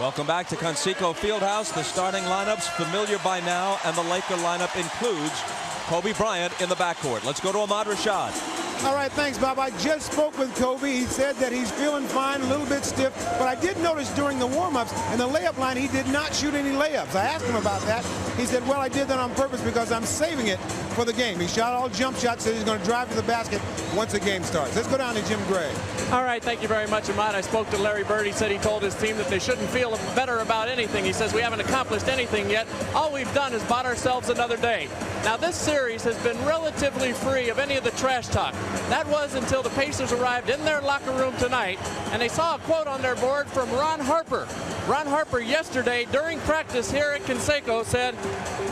Welcome back to Conseco Fieldhouse. The starting lineup's familiar by now, and the Laker lineup includes Kobe Bryant in the backcourt. Let's go to Ahmad Rashad. All right, thanks, Bob. I just spoke with Kobe. He said that he's feeling fine, a little bit stiff, but I did notice during the warm-ups in the layup line, he did not shoot any layups. I asked him about that. He said, well, I did that on purpose because I'm saving it for the game. He shot all jump shots, said he's going to drive to the basket once the game starts. Let's go down to Jim Gray. All right, thank you very much, Ahmad. I spoke to Larry Bird. He said he told his team that they shouldn't feel better about anything. He says we haven't accomplished anything yet. All we've done is bought ourselves another day. Now, this series has been relatively free of any of the trash talk. That was until the Pacers arrived in their locker room tonight, and they saw a quote on their board from Ron Harper. Ron Harper yesterday during practice here at Conseco said,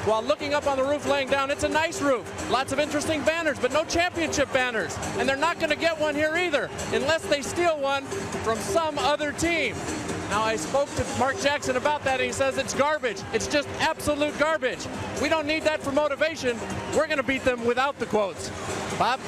while looking up on the roof laying down, it's a nice roof. Lots of interesting banners, but no championship banners. And they're not going to get one here either unless they steal one from some other team. Now, I spoke to Mark Jackson about that, and he says it's garbage. It's just absolute garbage. We don't need that for motivation. We're going to beat them without the quotes. Bob?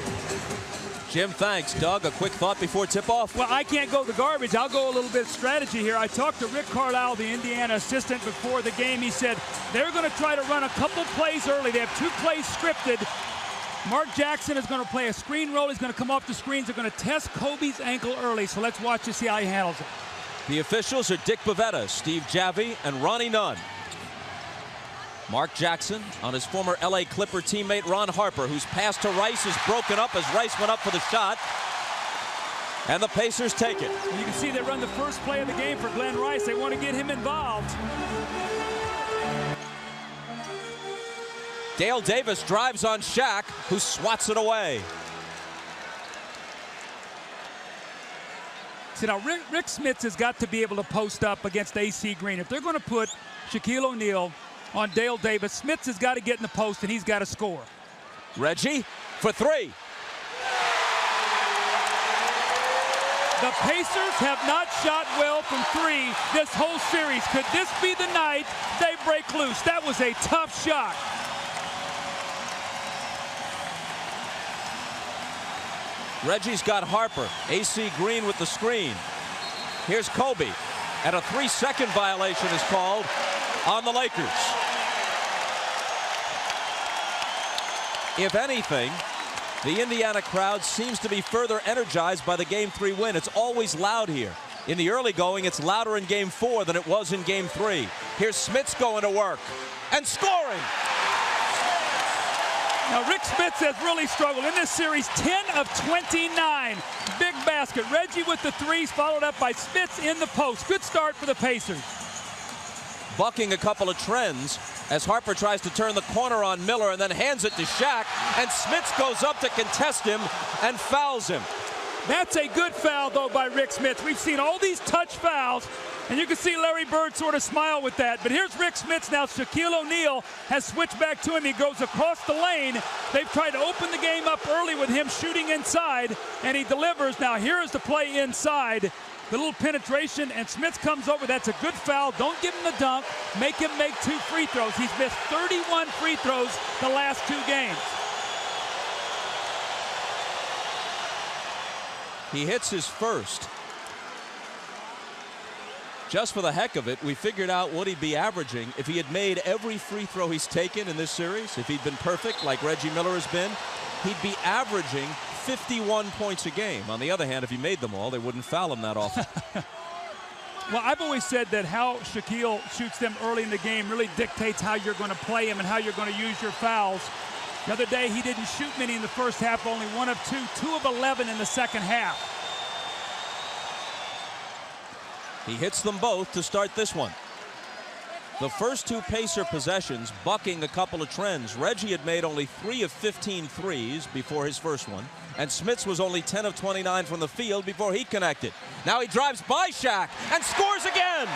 Jim, thanks. Doug, a quick thought before tip-off? Well, I can't go the garbage. I'll go a little bit of strategy here. I talked to Rick Carlisle, the Indiana assistant, before the game. He said they're going to try to run a couple plays early. They have 2 plays scripted. Mark Jackson is going to play a screen roll. He's going to come off the screens. They're going to test Kobe's ankle early, so let's watch to see how he handles it. The officials are Dick Bavetta, Steve Javie, and Ronnie Nunn. Mark Jackson on his former LA Clipper teammate Ron Harper, whose pass to Rice is broken up as Rice went up for the shot. And the Pacers take it. You can see they run the first play of the game for Glenn Rice. They want to get him involved. Dale Davis drives on SHAQ, who swats it away. See, now Rick Smits has got to be able to post up against AC Green. If they're going to put Shaquille O'Neal on Dale Davis, Smits has got to get in the post, and he's got to score. Reggie for 3. The Pacers have not shot well from 3 this whole series. Could this be the night they break loose? That was a tough shot. Reggie's got Harper. AC Green with the screen. Here's Kobe. And a 3-second violation is called on the Lakers. If anything, the Indiana crowd seems to be further energized by the Game 3 win. It's always loud here. In the early going, it's louder in Game 4 than it was in Game 3. Here's Smits going to work and scoring. Now, Rick Smits has really struggled in this series. 10 of 29. Big basket. Reggie with the 3s, followed up by Smits in the post. Good start for the Pacers. Bucking a couple of trends as Harper tries to turn the corner on Miller and then hands it to SHAQ, and Smits goes up to contest him and fouls him. That's a good foul, though, by Rick Smits. We've seen all these touch fouls, and you can see Larry Bird sort of smile with that. But here's Rick Smits now. Shaquille O'Neal has switched back to him. He goes across the lane. They've tried to open the game up early with him shooting inside, and he delivers. Now here is the play inside. The little penetration, and Smits comes over. That's a good foul. Don't give him the dunk. Make him make 2 free throws. He's missed 31 free throws the last 2 games. He hits his first. Just for the heck of it, we figured out what he'd be averaging if he had made every free throw he's taken in this series. If he'd been perfect like Reggie Miller has been, he'd be averaging 51 points a game. On the other hand, if he made them all, they wouldn't foul him that often. Well, I've always said that how Shaquille shoots them early in the game really dictates how you're going to play him and how you're going to use your fouls. The other day, he didn't shoot many in the first half, only 1 of 2, 2 of 11 in the second half. He hits them both to start this one. The first 2 Pacer possessions bucking a couple of trends. Reggie had made only 3 of 15 threes before his first one, and Smits was only 10 of 29 from the field before he connected. Now he drives by SHAQ and scores again.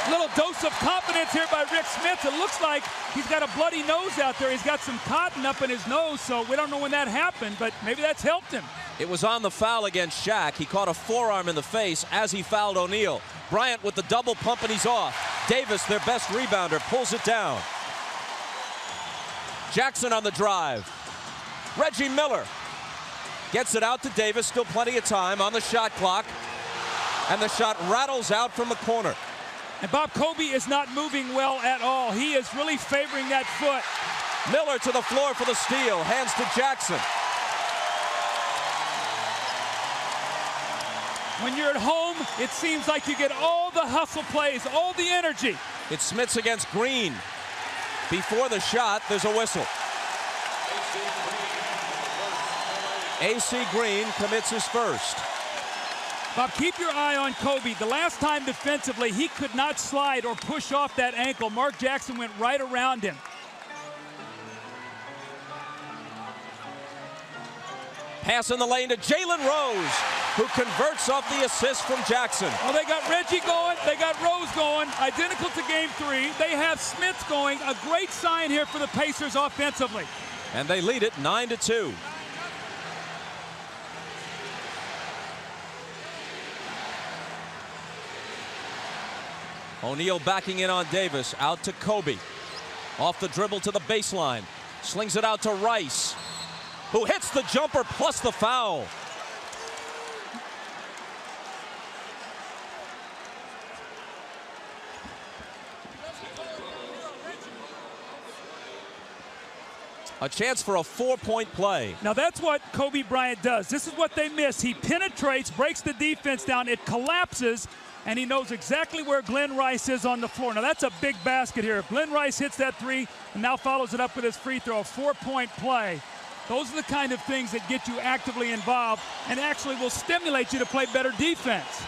Little dose of confidence here by Rick Smits. It looks like he's got a bloody nose out there. He's got some cotton up in his nose, so we don't know when that happened, but maybe that's helped him. It was on the foul against SHAQ. He caught a forearm in the face as he fouled O'Neal. Bryant with the double pump, and he's off. Davis, their best rebounder, pulls it down. Jackson on the drive. Reggie Miller gets it out to Davis. Still plenty of time on the shot clock. And the shot rattles out from the corner. And Bob, Kobe is not moving well at all. He is really favoring that foot. Miller to the floor for the steal. Hands to Jackson. When you're at home, it seems like you get all the hustle plays, all the energy. It's Smits against Green. Before the shot, there's a whistle. AC Green commits his first. Bob, keep your eye on Kobe. The last time defensively, he could not slide or push off that ankle. Mark Jackson went right around him. Pass in the lane to Jalen Rose, who converts off the assist from Jackson. Well, they got Reggie going. They got Rose going. Identical to game 3. They have Smits going. A great sign here for the Pacers offensively. And they lead it 9-2. O'Neal backing in on Davis. Out to Kobe. Off the dribble to the baseline. Slings it out to Rice, who hits the jumper plus the foul. A chance for a 4-point play. Now that's what Kobe Bryant does. This is what they miss. He penetrates, breaks the defense down, it collapses, and he knows exactly where Glenn Rice is on the floor. Now that's a big basket here. If Glenn Rice hits that 3 and now follows it up with his free throw, a 4-point play. Those are the kind of things that get you actively involved and actually will stimulate you to play better defense.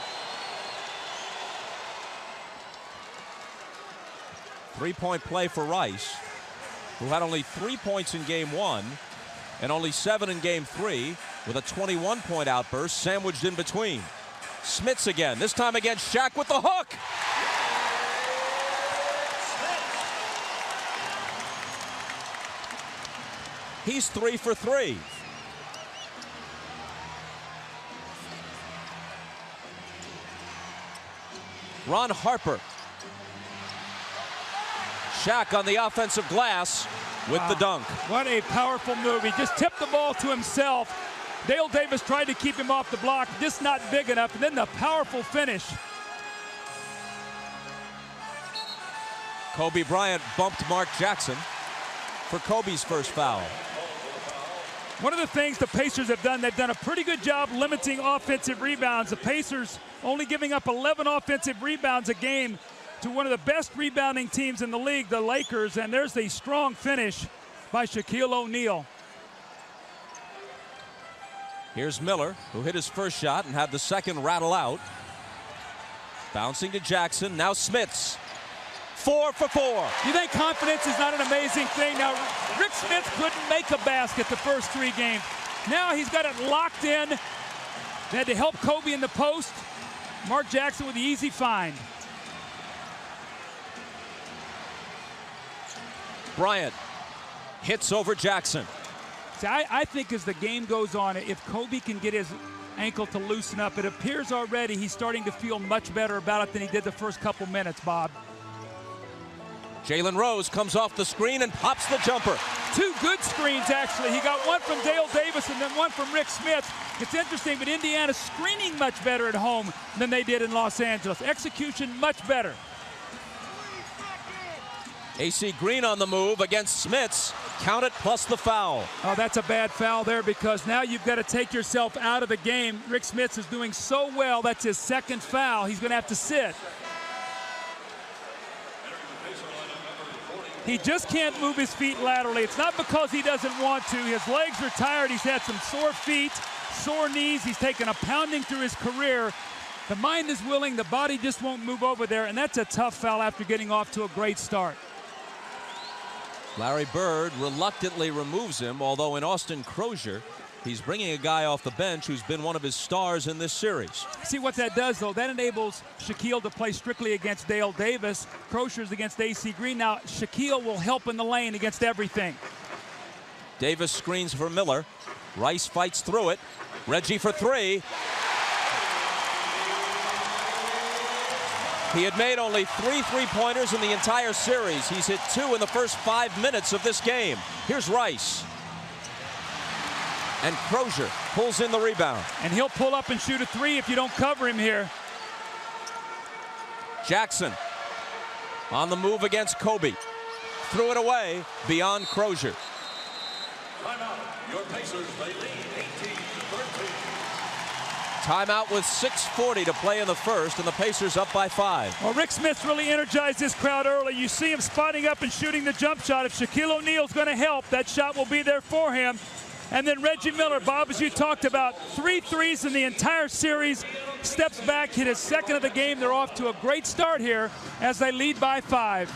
3-point play for Rice, who had only 3 points in game 1 and only 7 in game 3, with a 21-point outburst sandwiched in between. Smits again, this time against SHAQ with the hook. He's 3 for 3. Ron Harper. SHAQ on the offensive glass with the dunk. What a powerful move. He just tipped the ball to himself. Dale Davis tried to keep him off the block, just not big enough. And then the powerful finish. Kobe Bryant bumped Mark Jackson for Kobe's first foul. One of the things the Pacers have done, they've done a pretty good job limiting offensive rebounds. The Pacers only giving up 11 offensive rebounds a game to one of the best rebounding teams in the league, the Lakers, and there's the strong finish by Shaquille O'Neal. Here's Miller, who hit his first shot and had the second rattle out. Bouncing to Jackson, now Smits. 4 for 4. You think confidence is not an amazing thing? Now, Rick Smits couldn't make a basket the first 3 games. Now he's got it locked in. They had to help Kobe in the post. Mark Jackson with the easy find. Bryant hits over Jackson. See, I think as the game goes on, if Kobe can get his ankle to loosen up, it appears already he's starting to feel much better about it than he did the first couple minutes, Bob. Jalen Rose comes off the screen and pops the jumper. 2 good screens, actually. He got one from Dale Davis and then one from Rick Smits. It's interesting, but Indiana's screening much better at home than they did in Los Angeles. Execution much better. AC Green on the move against Smits. Count it plus the foul. Oh, that's a bad foul there because now you've got to take yourself out of the game. Rick Smits is doing so well. That's his second foul. He's going to have to sit. He just can't move his feet laterally. It's not because he doesn't want to. His legs are tired. He's had some sore feet, sore knees. He's taken a pounding through his career. The mind is willing. The body just won't move over there, and that's a tough foul after getting off to a great start. Larry Bird reluctantly removes him, although in Austin Crozier, he's bringing a guy off the bench who's been one of his stars in this series. See what that does, though? That enables Shaquille to play strictly against Dale Davis. Crozier's against AC Green. Now, Shaquille will help in the lane against everything. Davis screens for Miller. Rice fights through it. Reggie for 3. He had made only 3 3-pointers in the entire series. He's hit 2 in the first 5 minutes of this game. Here's Rice. And Crozier pulls in the rebound. And he'll pull up and shoot a 3 if you don't cover him here. Jackson On the move against Kobe. Threw it away beyond Crozier. Timeout. Your Pacers, they lead 18-13. Timeout with 6:40 to play in the first, and the Pacers up by 5. Well, Rick Smith really energized this crowd early. You see him spotting up and shooting the jump shot. If Shaquille O'Neal's going to help, that shot will be there for him. And then Reggie Miller, Bob, as you talked about, 3 threes in the entire series. Steps back, hit his second of the game. They're off to a great start here as they lead by 5.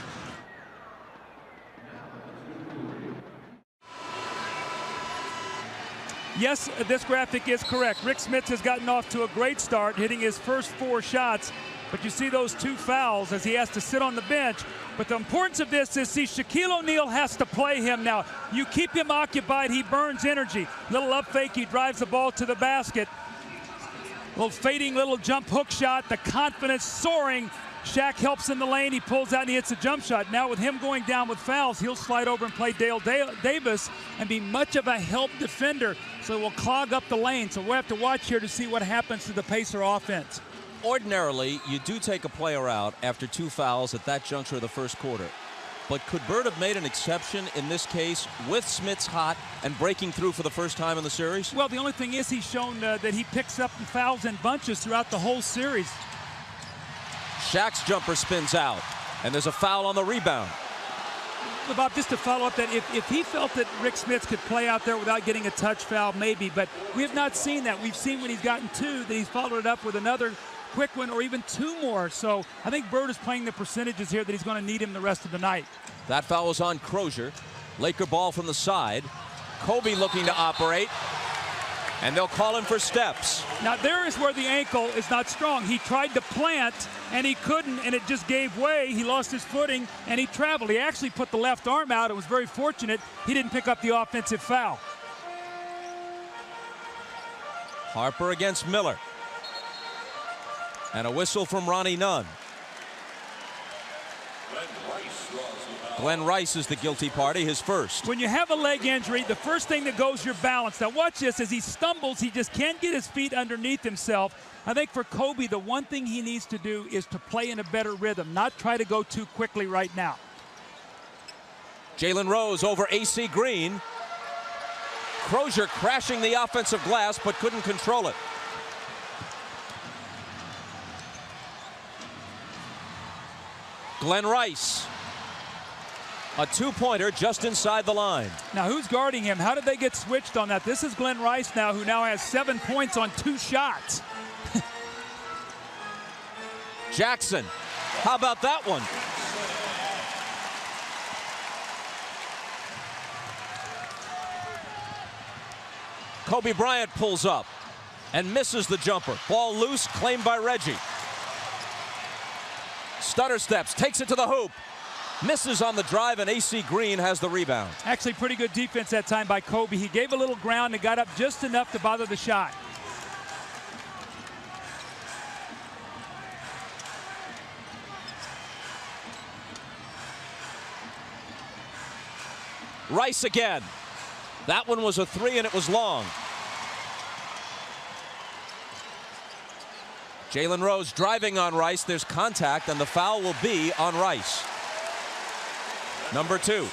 Yes, this graphic is correct. Rick Smith has gotten off to a great start, hitting his first 4 shots. But you see those 2 fouls as he has to sit on the bench. But the importance of this is, see, Shaquille O'Neal has to play him now. You keep him occupied, he burns energy. Little up fake, he drives the ball to the basket. Little fading little jump hook shot, the confidence soaring. Shaq helps in the lane, he pulls out and he hits a jump shot. Now with him going down with fouls, he'll slide over and play Dale Davis and be much of a help defender. So it will clog up the lane. So we'll have to watch here to see what happens to the Pacer offense. Ordinarily, you do take a player out after 2 fouls at that juncture of the first quarter. But could Bird have made an exception in this case with Smith's hot and breaking through for the first time in the series? Well, the only thing is he's shown that he picks up fouls in bunches throughout the whole series. Shaq's jumper spins out, and there's a foul on the rebound. Bob, just to follow up that, if he felt that Rick Smith could play out there without getting a touch foul, maybe, but we have not seen that. We've seen when he's gotten 2 that he's followed it up with another quick one or even 2 more. So I think Bird is playing the percentages here that he's going to need him the rest of the night. That foul was on Crozier. Laker ball from the side. Kobe looking to operate, and they'll call him for steps. Now there is where the ankle is not strong. He tried to plant and he couldn't, and it just gave way. He lost his footing and he traveled. He actually put the left arm out. It was very fortunate he didn't pick up the offensive foul. Harper against Miller. And a whistle from Ronnie Nunn. Glenn Rice is the guilty party, his first. When you have a leg injury, the first thing that goes is your balance. Now watch this, as he stumbles, he just can't get his feet underneath himself. I think for Kobe, the one thing he needs to do is to play in a better rhythm, not try to go too quickly right now. Jalen Rose over AC Green. Crozier crashing the offensive glass, but couldn't control it. Glenn Rice. A 2-pointer just inside the line. Now who's guarding him? How did they get switched on that? This is Glenn Rice now, who now has 7 points on 2 shots. Jackson, how about that one? Kobe Bryant pulls up and misses the jumper. Ball loose, claimed by Reggie. Stutter steps, takes it to the hoop. Misses on the drive, and AC Green has the rebound. Actually, pretty good defense that time by Kobe. He gave a little ground and got up just enough to bother the shot. Rice again. That one was a 3, and it was long. Jalen Rose driving on Rice. There's contact, and the foul will be on Rice. Number 2.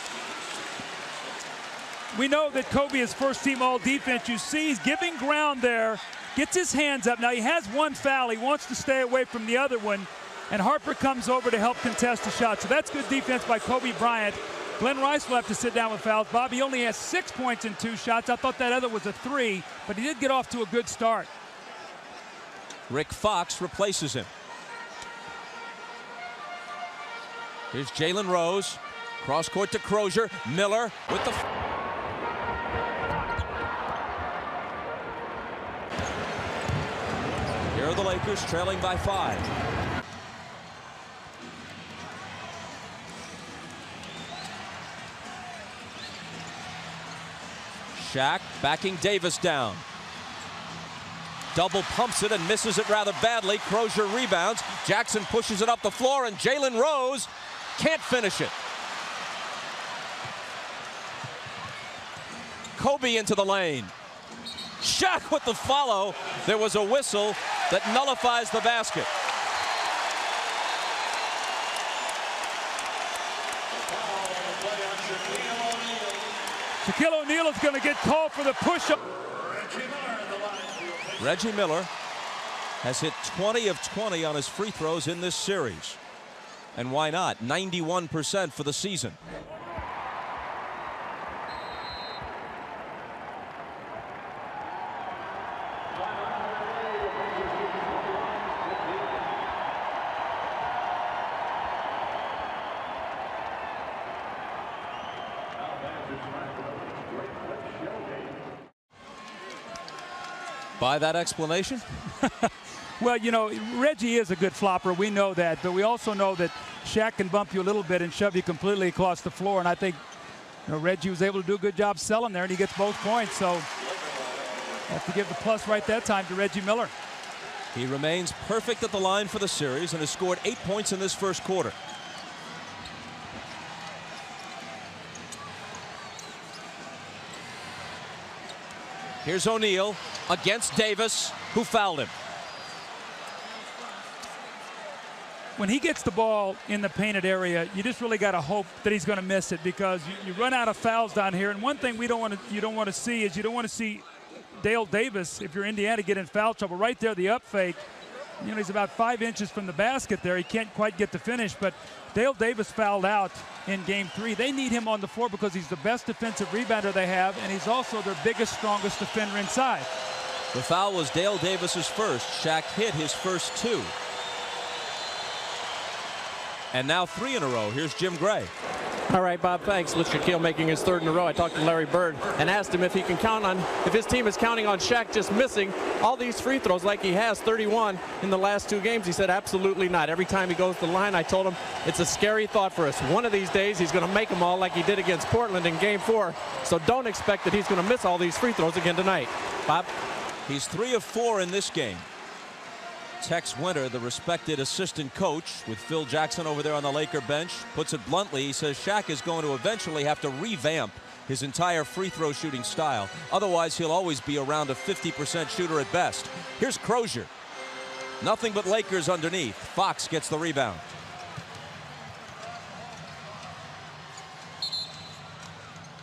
We know that Kobe is first-team all-defense. You see he's giving ground there, gets his hands up. Now he has 1 foul. He wants to stay away from the other one, and Harper comes over to help contest the shot. So that's good defense by Kobe Bryant. Glenn Rice will have to sit down with fouls. Bobby only has 6 points in 2 shots. I thought that other was a 3, but he did get off to a good start. Rick Fox replaces him. Here's Jalen Rose. Cross court to Crozier. Miller with the... Here are the Lakers trailing by 5. Shaq backing Davis down. Double pumps it and misses it rather badly. Crozier rebounds. Jackson pushes it up the floor, and Jalen Rose can't finish it. Kobe into the lane. Shaq with the follow. There was a whistle that nullifies the basket. Shaquille O'Neal is going to get called for the push-up. Reggie Miller has hit 20 of 20 on his free throws in this series. And why not? 91% for the season. Buy that explanation? Well, you know, Reggie is a good flopper. We know that. But we also know that Shaq can bump you a little bit and shove you completely across the floor. And I think, you know, Reggie was able to do a good job selling there, and he gets both points. So have to give the plus right that time to Reggie Miller. He remains perfect at the line for the series and has scored 8 points in this first quarter. Here's O'Neal against Davis, who fouled him. When he gets the ball in the painted area, you just really got to hope that he's going to miss it, because you run out of fouls down here. And one thing you don't want to see Dale Davis, if you're Indiana, get in foul trouble. Right there, the up fake. You know, he's about 5 inches from the basket there. He can't quite get the finish, but Dale Davis fouled out in Game 3. They need him on the floor because he's the best defensive rebounder they have, and he's also their biggest, strongest defender inside. The foul was Dale Davis's first. Shaq hit his first 2. And now 3 in a row. Here's Jim Gray. All right, Bob, thanks. With Shaquille making his 3rd in a row, I talked to Larry Bird and asked him if he can count on, if his team is counting on Shaq just missing all these free throws like he has, 31 in the last 2 games. He said absolutely not. Every time he goes to the line, I told him it's a scary thought for us. One of these days he's going to make them all like he did against Portland in Game 4. So don't expect that he's going to miss all these free throws again tonight. Bob? He's 3 of 4 in this game. Tex Winter, the respected assistant coach, with Phil Jackson over there on the Laker bench, puts it bluntly. He says Shaq is going to eventually have to revamp his entire free throw shooting style. Otherwise, he'll always be around a 50% shooter at best. Here's Crozier. Nothing but Lakers underneath. Fox gets the rebound.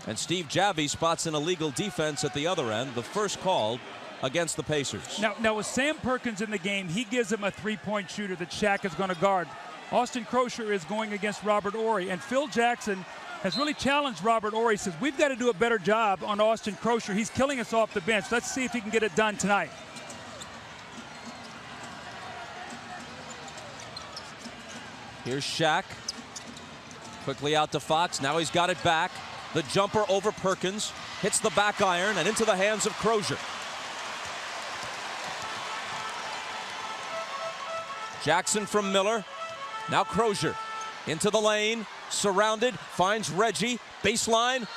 And Steve Javie spots an illegal defense at the other end, the first called against the Pacers. Now with Sam Perkins in the game, he gives him a 3-point shooter that Shaq is going to guard. Austin Crozier is going against Robert Horry, and Phil Jackson has really challenged Robert Horry. He says, we've got to do a better job on Austin Crozier. He's killing us off the bench. Let's see if he can get it done tonight. Here's Shaq. Quickly out to Fox. Now he's got it back. The jumper over Perkins. Hits the back iron and into the hands of Crozier. Jackson from Miller. Now Crozier into the lane, surrounded, finds Reggie, baseline.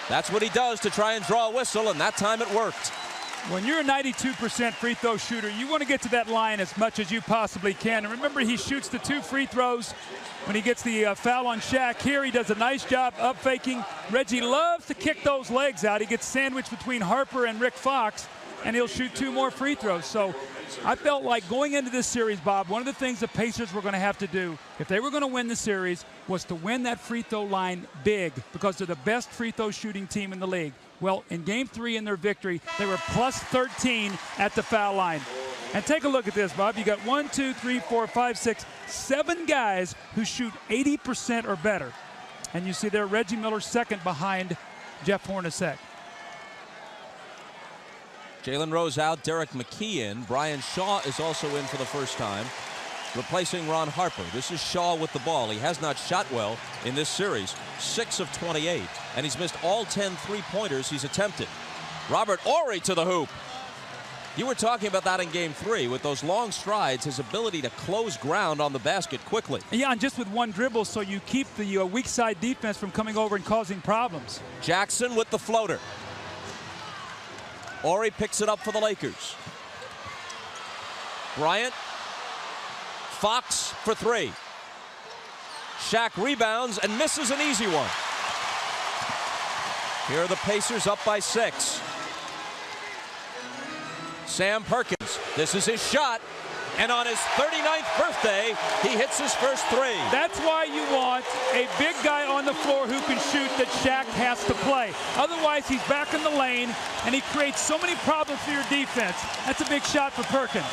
That's what he does to try and draw a whistle, and that time it worked. When you're a 92% free throw shooter, you want to get to that line as much as you possibly can. And remember, he shoots the 2 free throws when he gets the foul on Shaq. Here he does a nice job up faking. Reggie loves to kick those legs out. He gets sandwiched between Harper and Rick Fox, and he'll shoot 2 more free throws. So I felt like going into this series, Bob, one of the things the Pacers were going to have to do, if they were going to win the series, was to win that free throw line big, because they're the best free throw shooting team in the league. Well, in Game 3 in their victory, they were plus 13 at the foul line. And take a look at this, Bob. You got 1, 2, 3, 4, 5, 6, 7 guys who shoot 80% or better. And you see there Reggie Miller second behind Jeff Hornacek. Jalen Rose out, Derek McKee in. Brian Shaw is also in for the first time, replacing Ron Harper. This is Shaw with the ball. He has not shot well in this series, 6 of 28, and he's missed all 10 three-pointers he's attempted. Robert Horry to the hoop. You were talking about that in Game 3 with those long strides, his ability to close ground on the basket quickly. Yeah, and just with one dribble, so you keep the weak side defense from coming over and causing problems. Jackson with the floater. Horry picks it up for the Lakers. Bryant. Fox for 3. Shaq rebounds and misses an easy one. Here are the Pacers up by 6. Sam Perkins. This is his shot. And on his 39th birthday, he hits his first three. That's why you want a big guy on the floor who can shoot that Shaq has to play. Otherwise, he's back in the lane, and he creates so many problems for your defense. That's a big shot for Perkins.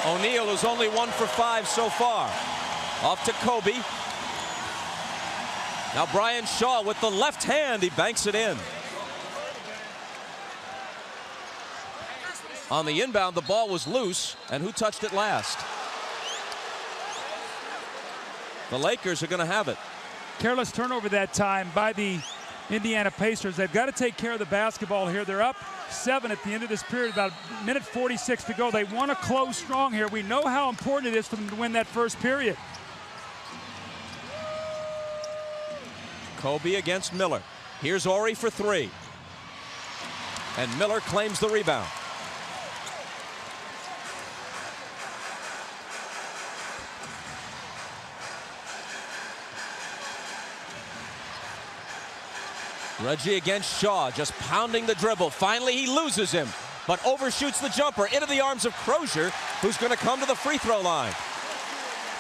O'Neal is only 1 for 5 so far. Off to Kobe. Now Brian Shaw with the left hand. He banks it in. On the inbound, the ball was loose, and who touched it last? The Lakers are going to have it. Careless turnover that time by the Indiana Pacers. They've got to take care of the basketball here. They're up 7 at the end of this period, about a minute 46 to go. They want to close strong here. We know how important it is for them to win that first period. Kobe against Miller. Here's Horry for 3. And Miller claims the rebound. Reggie against Shaw, just pounding the dribble. Finally, he loses him, but overshoots the jumper into the arms of Crozier, who's going to come to the free throw line.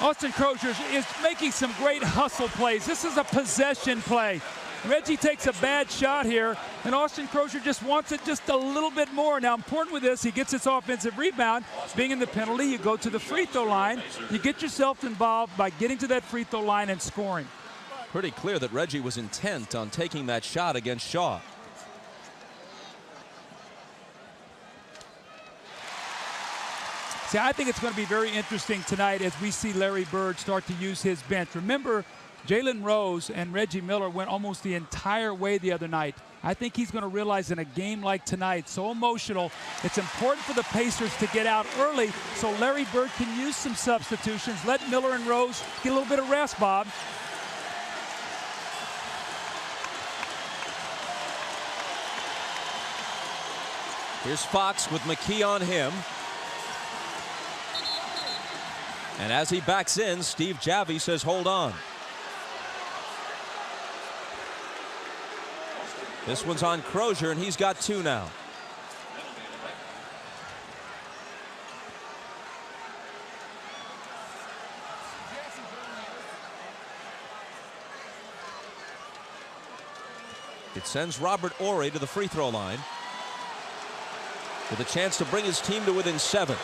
Austin Crozier is making some great hustle plays. This is a possession play. Reggie takes a bad shot here, and Austin Crozier just wants it just a little bit more. Now, important with this, he gets this offensive rebound. Being in the penalty, you go to the free throw line. You get yourself involved by getting to that free throw line and scoring. Pretty clear that Reggie was intent on taking that shot against Shaw. See, I think it's going to be very interesting tonight as we see Larry Bird start to use his bench. Remember, Jalen Rose and Reggie Miller went almost the entire way the other night. I think he's going to realize in a game like tonight, so emotional, it's important for the Pacers to get out early so Larry Bird can use some substitutions. Let Miller and Rose get a little bit of rest, Bob. Here's Fox with McKee on him. And as he backs in, Steve Javie says, hold on. This one's on Crozier, and he's got 2 now. It sends Robert Horry to the free throw line with a chance to bring his team to within 7.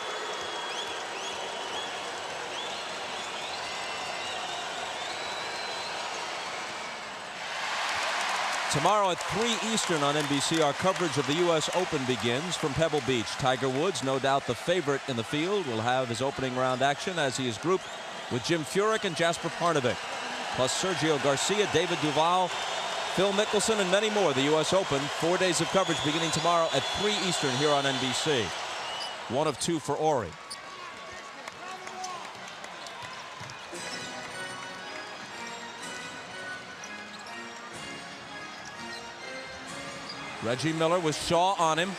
Tomorrow at 3 Eastern on NBC, our coverage of the U.S. Open begins from Pebble Beach. Tiger Woods, no doubt the favorite in the field, will have his opening round action as he is grouped with Jim Furyk and Jasper Parnevik, plus Sergio Garcia, David Duval, Phil Mickelson, and many more. The U.S. Open, 4 days of coverage beginning tomorrow at 3 Eastern here on NBC. 1 of 2 for Horry. Reggie Miller with Shaw on him.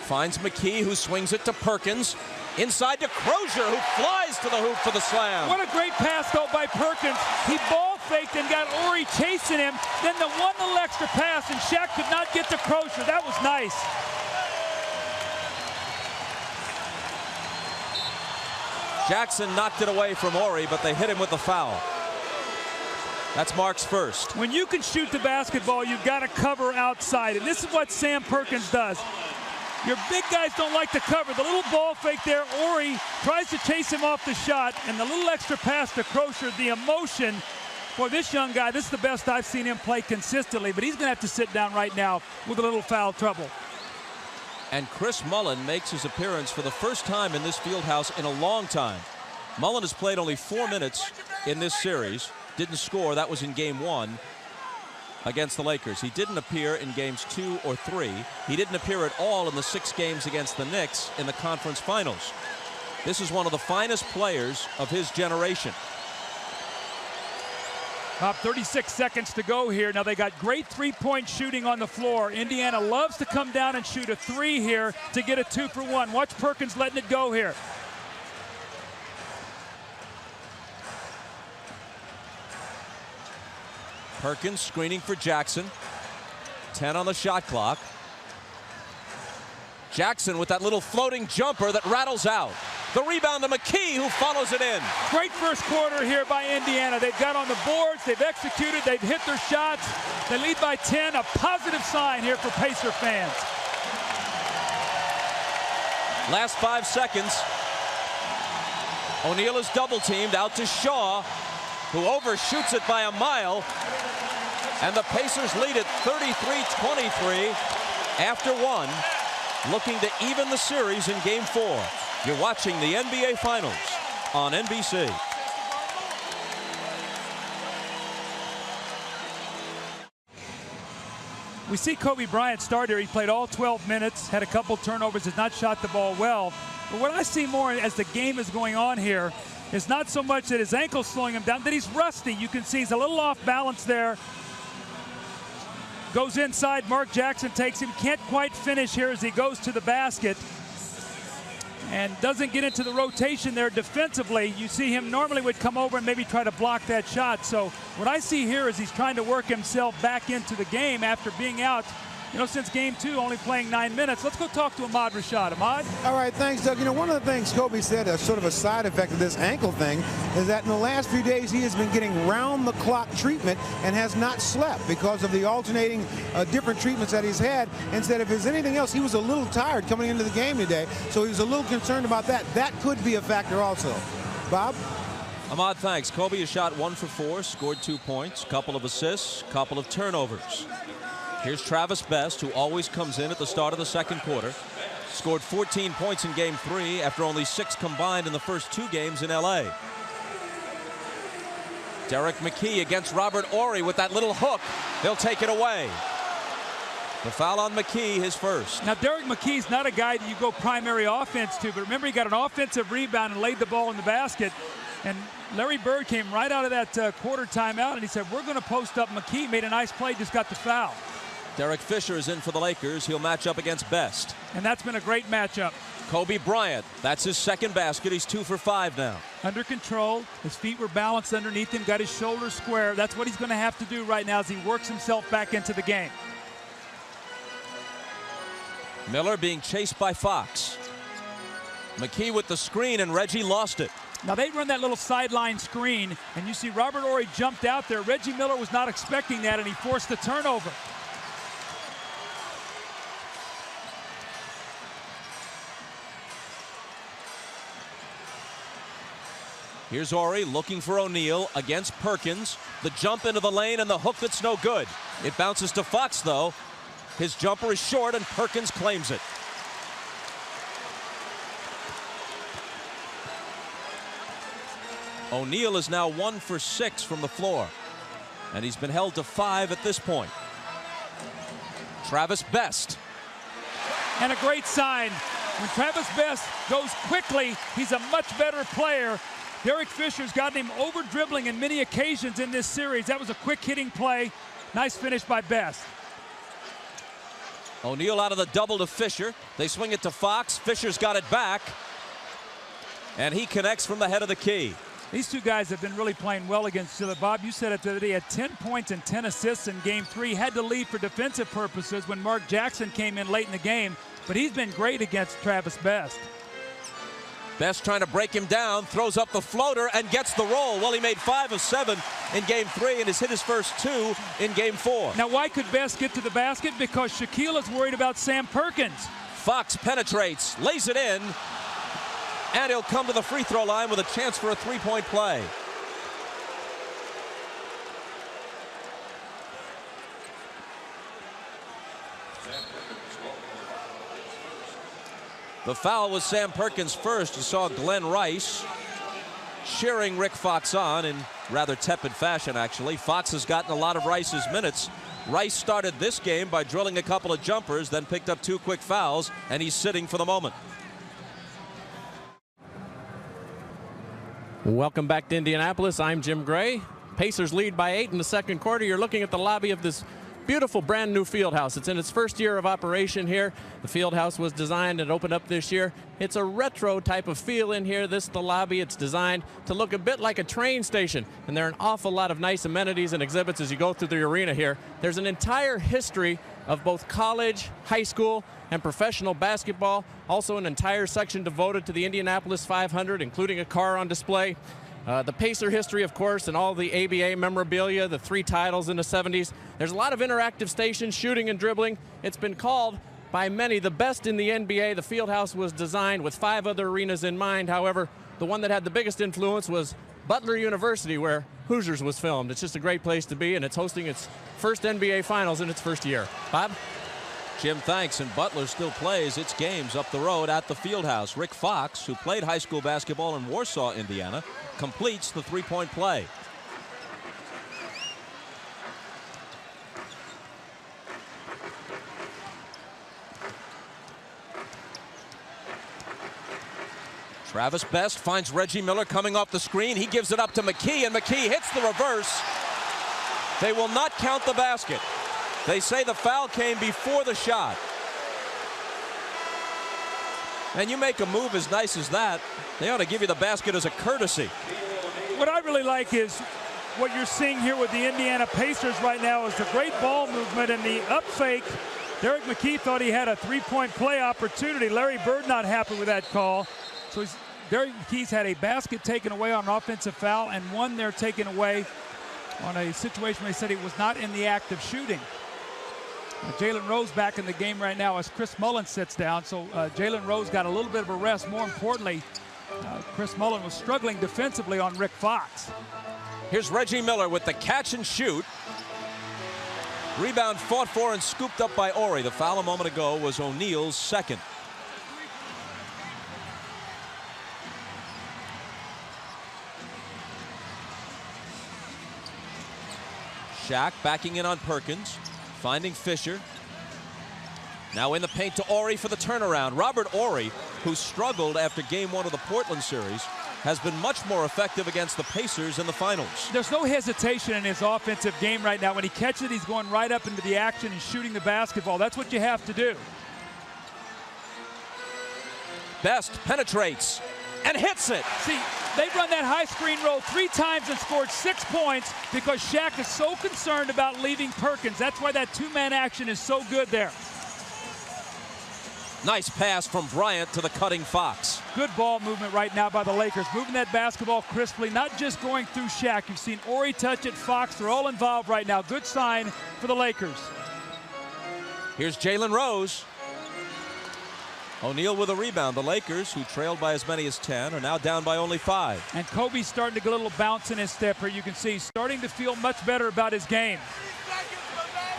Finds McKee, who swings it to Perkins. Inside to Crozier, who flies to the hoop for the slam. What a great pass, though, by Perkins. He ball faked and got Horry chasing him. Then the one little extra pass, and Shaq could not get to Crozier. That was nice. Jackson knocked it away from Horry, but they hit him with the foul. That's Mark's first. When you can shoot the basketball, you've got to cover outside, and this is what Sam Perkins does. Your big guys don't like to cover. The little ball fake there, Horry tries to chase him off the shot, and the little extra pass to Crozier, the emotion. Boy, this young guy, this is the best I've seen him play consistently, but he's going to have to sit down right now with a little foul trouble. And Chris Mullin makes his appearance for the first time in this field house in a long time. Mullin has played only 4 minutes in this series. Didn't score. That was in game 1 against the Lakers. He didn't appear in games 2 or 3. He didn't appear at all in the 6 games against the Knicks in the conference finals. This is one of the finest players of his generation. About 36 seconds to go here. Now they got great three-point shooting on the floor. Indiana loves to come down and shoot a 3 here to get a 2 for 1. Watch Perkins letting it go here. Perkins screening for Jackson. 10 on the shot clock. Jackson with that little floating jumper that rattles out. The rebound to McKee, who follows it in. Great first quarter here by Indiana. They've got on the boards, they've executed, they've hit their shots. They lead by 10, a positive sign here for Pacer fans. Last 5 seconds. O'Neal is double teamed out to Shaw, who overshoots it by a mile. And the Pacers lead it 33-23 after 1, looking to even the series in Game 4. You're watching the NBA Finals on NBC. We see Kobe Bryant start here. He played all 12 minutes, had a couple turnovers, has not shot the ball well. But what I see more as the game is going on here is not so much that his ankle's slowing him down, that he's rusty. You can see he's a little off balance there. Goes inside, Mark Jackson takes him, can't quite finish here as he goes to the basket. And doesn't get into the rotation there defensively. You see him normally would come over and maybe try to block that shot. So what I see here is he's trying to work himself back into the game after being out, since Game 2, only playing 9 minutes. Let's go talk to Ahmad Rashad. Ahmad? All right, thanks, Doug. One of the things Kobe said, sort of a side effect of this ankle thing, is that in the last few days he has been getting round-the-clock treatment and has not slept because of the alternating different treatments that he's had. Instead, if there's anything else, he was a little tired coming into the game today, so he was a little concerned about that. That could be a factor also. Bob? Ahmad, thanks. Kobe has shot 1 for 4, scored 2 points, couple of assists, couple of turnovers. Here's Travis Best, who always comes in at the start of the second quarter. Scored 14 points in Game 3 after only 6 combined in the first 2 games in LA. Derek McKee against Robert Horry with that little hook. They'll take it away. The foul on McKee, his first. Now, Derek McKee's not a guy that you go primary offense to, but remember, he got an offensive rebound and laid the ball in the basket. And Larry Bird came right out of that quarter timeout, and he said, we're going to post up McKee. Made a nice play, just got the foul. Derek Fisher is in for the Lakers. He'll match up against Best. And that's been a great matchup. Kobe Bryant, that's his second basket. He's 2 for 5 now. Under control. His feet were balanced underneath him, got his shoulders square. That's what he's going to have to do right now as he works himself back into the game. Miller being chased by Fox. McKee with the screen, and Reggie lost it. Now they run that little sideline screen, and you see Robert Horry jumped out there. Reggie Miller was not expecting that, and he forced the turnover. Here's Horry looking for O'Neal against Perkins. The jump into the lane and the hook that's no good. It bounces to Fox, though. His jumper is short, and Perkins claims it. O'Neal is now 1 for 6 from the floor, and he's been held to 5 at this point. Travis Best. And a great sign. When Travis Best goes quickly, he's a much better player. Derek Fisher's gotten him over dribbling in many occasions in this series. That was a quick hitting play. Nice finish by Best. O'Neal out of the double to Fisher. They swing it to Fox. Fisher's got it back, and he connects from the head of the key. These two guys have been really playing well against each other. Bob, you said it today. He had 10 points and 10 assists in Game 3. Had to leave for defensive purposes when Mark Jackson came in late in the game. But he's been great against Travis Best. Best trying to break him down, throws up the floater, and gets the roll. Well, he made 5 of 7 in Game 3 and has hit his first 2 in Game 4. Now, why could Best get to the basket? Because Shaquille is worried about Sam Perkins. Fox penetrates, lays it in, and he'll come to the free throw line with a chance for a 3-point play. The foul was Sam Perkins first. You saw Glenn Rice cheering Rick Fox on in rather tepid fashion, actually. Fox has gotten a lot of Rice's minutes. Rice started this game by drilling a couple of jumpers, then picked up 2 quick fouls, and he's sitting for the moment. Welcome back to Indianapolis. I'm Jim Gray. Pacers lead by 8 in the second quarter. You're looking at the lobby of this beautiful brand new field house. It's in its first year of operation here. The field house was designed and opened up this year. It's a retro type of feel in here. This is the lobby. It's designed to look a bit like a train station, and there are an awful lot of nice amenities and exhibits as you go through the arena here. There's an entire history of both college, high school, and professional basketball. Also an entire section devoted to the Indianapolis 500, including a car on display. The Pacer history, of course, and all the ABA memorabilia, the 3 titles in the 70s. There's a lot of interactive stations, shooting and dribbling. It's been called by many the best in the NBA. The Fieldhouse was designed with 5 other arenas in mind. However, the one that had the biggest influence was Butler University, where Hoosiers was filmed. It's just a great place to be, and it's hosting its first NBA Finals in its first year. Bob? Jim, thanks. And Butler still plays its games up the road at the Fieldhouse. Rick Fox, who played high school basketball in Warsaw, Indiana, completes the three-point play. Travis Best finds Reggie Miller coming off the screen. He gives it up to McKee, and McKee hits the reverse. They will not count the basket. They say the foul came before the shot. And you make a move as nice as that, they ought to give you the basket as a courtesy. What I really like is what you're seeing here with the Indiana Pacers right now is the great ball movement and the up fake. Derek McKee thought he had a three-point play opportunity. Larry Bird not happy with that call. So Derek McKee's had a basket taken away on an offensive foul and one there taken away on a situation where they said he was not in the act of shooting. Jalen Rose back in the game right now as Chris Mullin sits down. So Jalen Rose got a little bit of a rest. More importantly, Chris Mullin was struggling defensively on Rick Fox. Here's Reggie Miller with the catch and shoot. Rebound fought for and scooped up by Ori. The foul a moment ago was O'Neal's second. SHAQ backing in on Perkins, finding Fisher. Now in the paint to Ori for the turnaround. Robert Ori, who struggled after game 1 of the Portland series, has been much more effective against the Pacers in the finals. There's no hesitation in his offensive game right now. When he catches it, he's going right up into the action and shooting the basketball. That's what you have to do. Best penetrates and hits it. See, they've run that high screen roll 3 times and scored 6 points because SHAQ is so concerned about leaving Perkins. That's why that 2-man action is so good there. Nice pass from Bryant to the cutting Fox. Good ball movement right now by the Lakers, moving that basketball crisply, not just going through SHAQ. You've seen Ori touch it, Fox, they're all involved right now. Good sign for the Lakers. Here's Jalen Rose. O'Neal with a rebound. The Lakers, who trailed by as many as 10, are now down by only 5. And Kobe's starting to get a little bounce in his step here. You can see he's starting to feel much better about his game.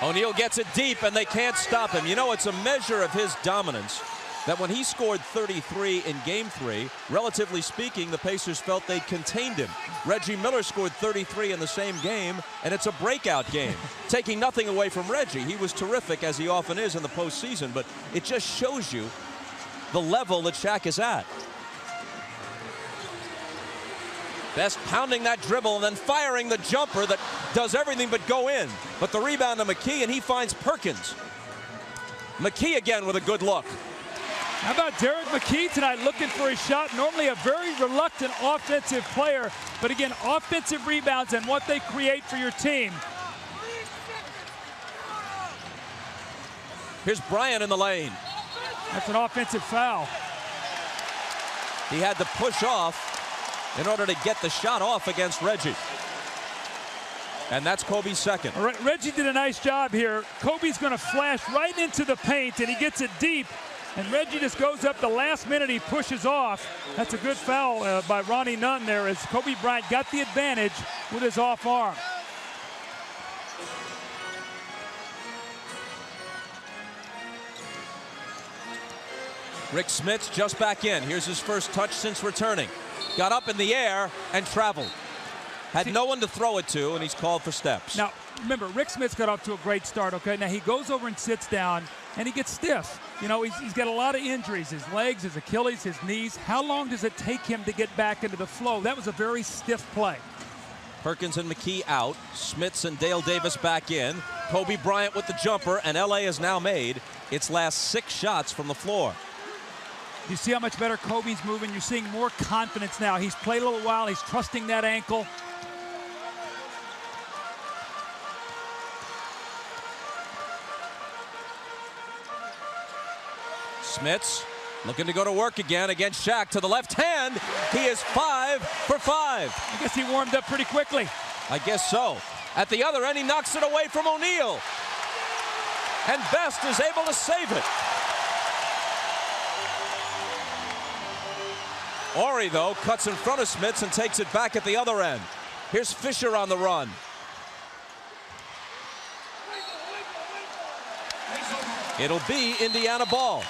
O'Neal gets it deep, and they can't stop him. You know, it's a measure of his dominance that when he scored 33 in Game 3, relatively speaking, the Pacers felt they'd contained him. Reggie Miller scored 33 in the same game, and it's a breakout game. Taking nothing away from Reggie. He was terrific, as he often is in the postseason, but it just shows you the level that SHAQ is at. Best pounding that dribble and then firing the jumper that does everything but go in. But the rebound to McKee, and he finds Perkins. McKee again with a good look. How about Derek McKee tonight looking for his shot? Normally a very reluctant offensive player, but again, offensive rebounds and what they create for your team. Here's Bryant in the lane. That's an offensive foul. He had to push off in order to get the shot off against Reggie. And that's Kobe's second. Reggie did a nice job here. Kobe's going to flash right into the paint, and he gets it deep. And Reggie just goes up the last minute. He pushes off. That's a good foul by Ronnie Nunn there as Kobe Bryant got the advantage with his off arm. Rick Smits just back in. Here's his first touch since returning. Got up in the air and traveled. Had no one to throw it to, and he's called for steps. Now, remember, Rick Smits got off to a great start, okay? Now, he goes over and sits down, and he gets stiff. You know, he's got a lot of injuries, his legs, his Achilles, his knees. How long does it take him to get back into the flow? That was a very stiff play. Perkins and McKee out. Smits and Dale Davis back in. Kobe Bryant with the jumper, and LA has now made its last 6 shots from the floor. You see how much better Kobe's moving? You're seeing more confidence now. He's played a little while. He's trusting that ankle. Smits looking to go to work again against Shaq to the left hand. He is 5 for 5. I guess he warmed up pretty quickly. I guess so. At the other end, he knocks it away from O'Neal. And Best is able to save it. Horry, though, cuts in front of Smits and takes it back at the other end. Here's Fisher on the run. It'll be Indiana ball.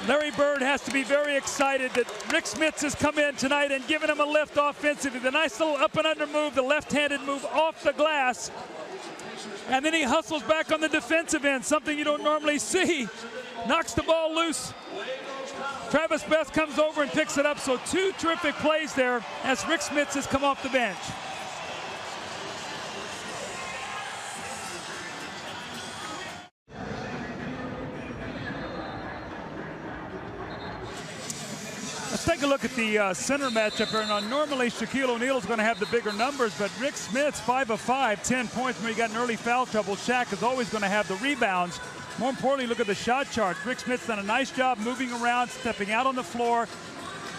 Larry Bird has to be very excited that Rick Smits has come in tonight and given him a lift offensively. The nice little up and under move, the left-handed move off the glass. And then he hustles back on the defensive end, something you don't normally see. Knocks the ball loose. Travis Best comes over and picks it up. So 2 terrific plays there as Rick Smits has come off the bench. Let's take a look at the center matchup here. Now, normally Shaquille O'Neal is going to have the bigger numbers, but Rick Smits, 5 of 5, 10 points. When he got in early foul trouble, Shaq is always going to have the rebounds. More importantly, look at the shot chart. Rick Smits done a nice job moving around, stepping out on the floor.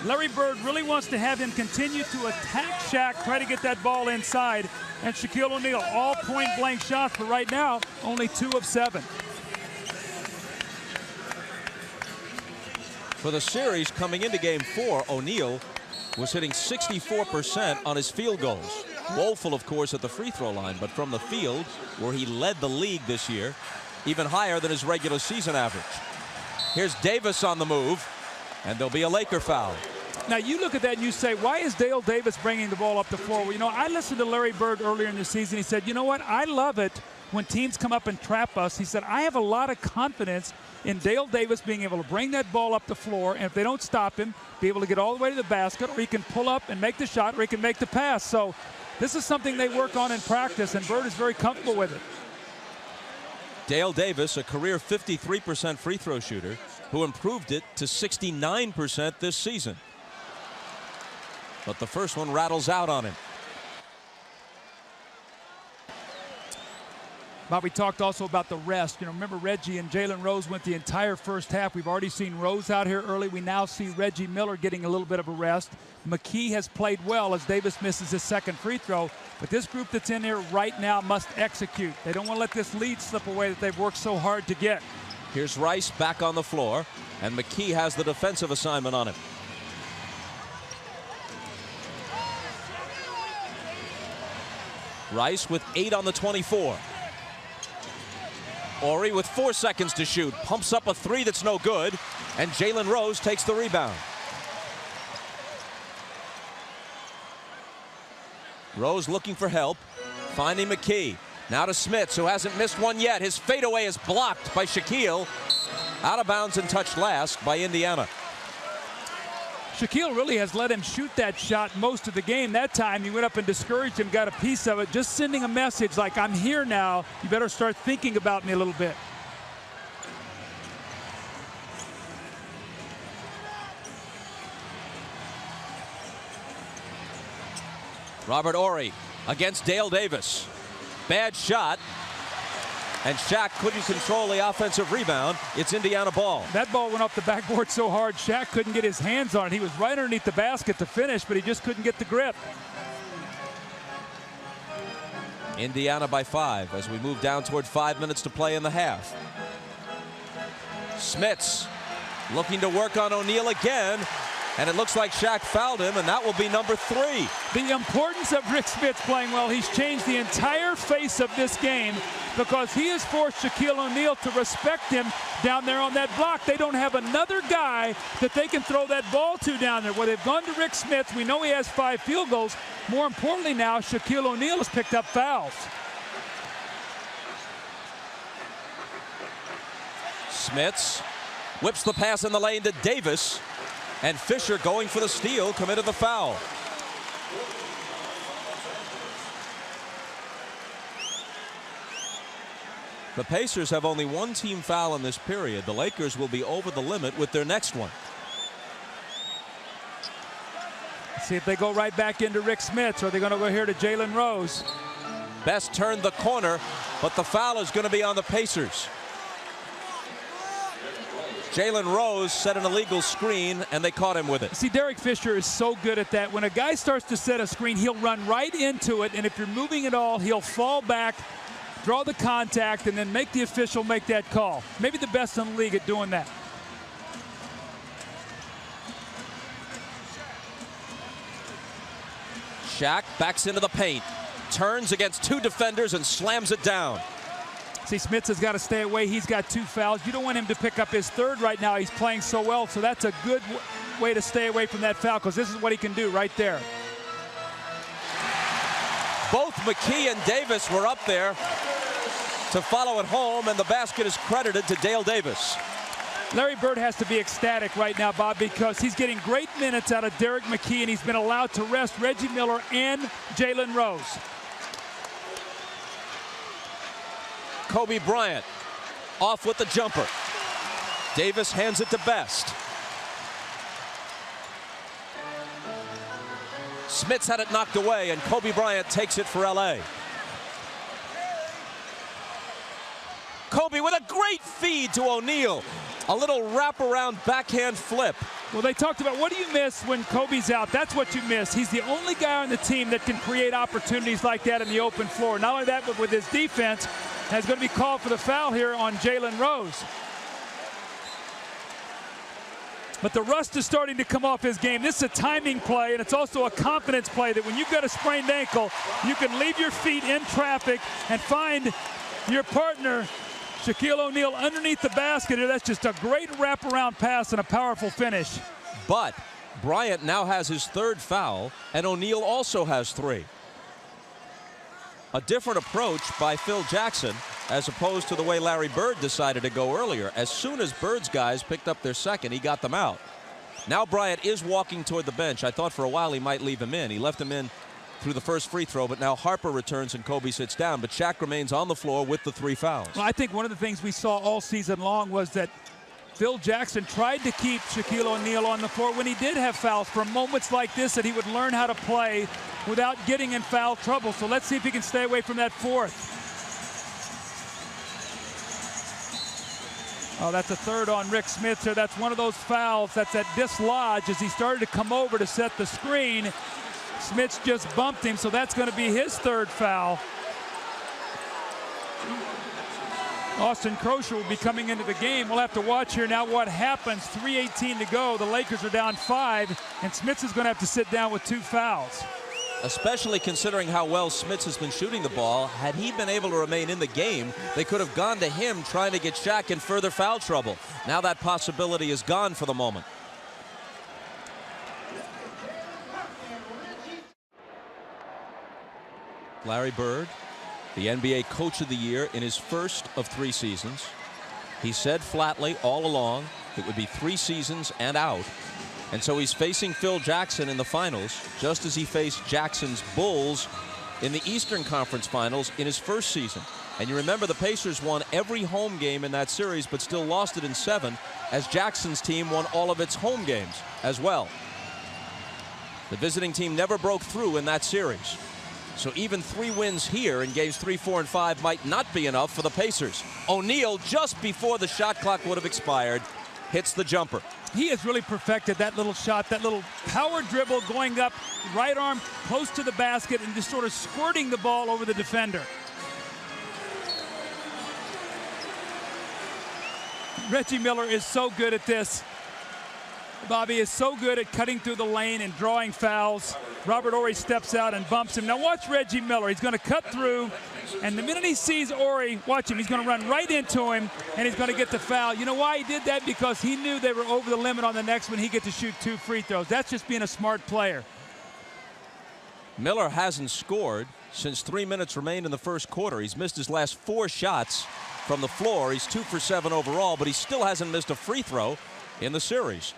Larry Bird really wants to have him continue to attack Shaq, try to get that ball inside. And Shaquille O'Neal, all point-blank shots, but right now, only 2 of 7. For the series coming into game 4, O'Neal was hitting 64% on his field goals. Woeful, of course, at the free throw line, but from the field, where he led the league this year, even higher than his regular season average. Here's Davis on the move, and there'll be a Laker foul. Now, you look at that and you say, why is Dale Davis bringing the ball up the floor? Well, you know, I listened to Larry Bird earlier in the season. He said, you know what, I love it when teams come up and trap us. He said, I have a lot of confidence in Dale Davis being able to bring that ball up the floor, and if they don't stop him, be able to get all the way to the basket, or he can pull up and make the shot, or he can make the pass. So this is something they work on in practice, and Bird is very comfortable with it. Dale Davis, a career 53% free throw shooter, who improved it to 69% this season. But the first one rattles out on him. Bob, we talked also about the rest. You know, remember Reggie and Jalen Rose went the entire first half. We've already seen Rose out here early. We now see Reggie Miller getting a little bit of a rest. McKee has played well as Davis misses his second free throw. But this group that's in here right now must execute. They don't want to let this lead slip away that they've worked so hard to get. Here's Rice back on the floor, and McKee has the defensive assignment on him. Rice with 8 on the 24. Horry with 4 seconds to shoot, pumps up a 3 that's no good, and Jalen Rose takes the rebound. Rose looking for help, finding McKee. Now to Smits, who hasn't missed one yet. His fadeaway is blocked by Shaquille. Out of bounds and touched last by Indiana. Shaquille really has let him shoot that shot most of the game. That time he went up and discouraged him, got a piece of it, just sending a message like, I'm here now. You better start thinking about me a little bit. Robert Horry against Dale Davis. Bad shot. And Shaq couldn't control the offensive rebound. It's Indiana ball. That ball went off the backboard so hard, Shaq couldn't get his hands on it. He was right underneath the basket to finish, but he just couldn't get the grip. Indiana by 5 as we move down toward 5 minutes to play in the half. Smits looking to work on O'Neal again. And it looks like Shaq fouled him, and that will be number 3. The importance of Rick Smits playing well, he's changed the entire face of this game because he has forced Shaquille O'Neal to respect him down there on that block. They don't have another guy that they can throw that ball to down there. Well, they've gone to Rick Smits. We know he has 5 field goals. More importantly now, Shaquille O'Neal has picked up fouls. Smits whips the pass in the lane to Davis. And Fisher, going for the steal, committed the foul. The Pacers have only one team foul in this period. The Lakers will be over the limit with their next one. See if they go right back into Rick Smits, or are they going to go here to Jalen Rose? Best turned the corner, but the foul is going to be on the Pacers. Jalen Rose set an illegal screen, and they caught him with it. See, Derek Fisher is so good at that. When a guy starts to set a screen, he'll run right into it, and if you're moving at all, he'll fall back, draw the contact, and then make the official make that call. Maybe the best in the league at doing that. SHAQ backs into the paint, turns against two defenders and slams it down. See, Smits has got to stay away. He's got 2 fouls. You don't want him to pick up his 3rd right now. He's playing so well, so that's a good way to stay away from that foul, because this is what he can do right there. Both McKee and Davis were up there to follow it home, and the basket is credited to Dale Davis. Larry Bird has to be ecstatic right now, Bob, because he's getting great minutes out of Derek McKee, and he's been allowed to rest Reggie Miller and Jalen Rose. Kobe Bryant off with the jumper. Davis hands it to Best. Smits had it knocked away, and Kobe Bryant takes it for LA. Kobe with a great feed to O'Neal. A little wraparound backhand flip. Well, they talked about what do you miss when Kobe's out. That's what you miss. He's the only guy on the team that can create opportunities like that in the open floor. Not only that, but with his defense, has going to be called for the foul here on Jalen Rose. But the rust is starting to come off his game. This is a timing play, and it's also a confidence play that when you've got a sprained ankle, you can leave your feet in traffic and find your partner, Shaquille O'Neal, underneath the basket. That's just a great wraparound pass and a powerful finish. But Bryant now has his 3rd foul, and O'Neal also has 3. A different approach by Phil Jackson as opposed to the way Larry Bird decided to go earlier. As soon as Bird's guys picked up their 2nd, he got them out. Now Bryant is walking toward the bench. I thought for a while he might leave him in. He left him in through the first free throw, but now Harper returns and Kobe sits down. But SHAQ remains on the floor with the 3 fouls. Well, I think one of the things we saw all season long was that Phil Jackson tried to keep Shaquille O'Neal on the floor when he did have fouls, for moments like this that he would learn how to play without getting in foul trouble. So let's see if he can stay away from that 4th. Oh, that's a 3rd on Rick Smits there. That's one of those fouls that's at dislodge as he started to come over to set the screen. Smits just bumped him, so that's going to be his 3rd foul. Austin Crosher will be coming into the game. We'll have to watch here now what happens. 3:18 to go. The Lakers are down 5, and Smits is going to have to sit down with 2 fouls. Especially considering how well Smits has been shooting the ball. Had he been able to remain in the game, they could have gone to him trying to get SHAQ in further foul trouble. Now that possibility is gone for the moment. Larry Bird, the NBA Coach of the Year in his first of 3 seasons. He said flatly all along it would be 3 seasons and out. And so he's facing Phil Jackson in the finals, just as he faced Jackson's Bulls in the Eastern Conference Finals in his first season. And you remember the Pacers won every home game in that series, but still lost it in 7, as Jackson's team won all of its home games as well. The visiting team never broke through in that series. So even 3 wins here in games 3, 4, and 5 might not be enough for the Pacers. O'Neal, just before the shot clock would have expired, hits the jumper. He has really perfected that little shot, that little power dribble going up, right arm close to the basket and just sort of squirting the ball over the defender. Reggie Miller is so good at this. Bobby is so good at cutting through the lane and drawing fouls. Robert Horry steps out and bumps him. Now watch Reggie Miller. He's going to cut through, and the minute he sees Horry, watch him. He's going to run right into him, and he's going to get the foul. You know why he did that? Because he knew they were over the limit on the next one. He get to shoot 2 free throws. That's just being a smart player. Miller hasn't scored since 3 minutes remained in the first quarter. He's missed his last 4 shots from the floor. He's 2 for 7 overall, but he still hasn't missed a free throw in the series.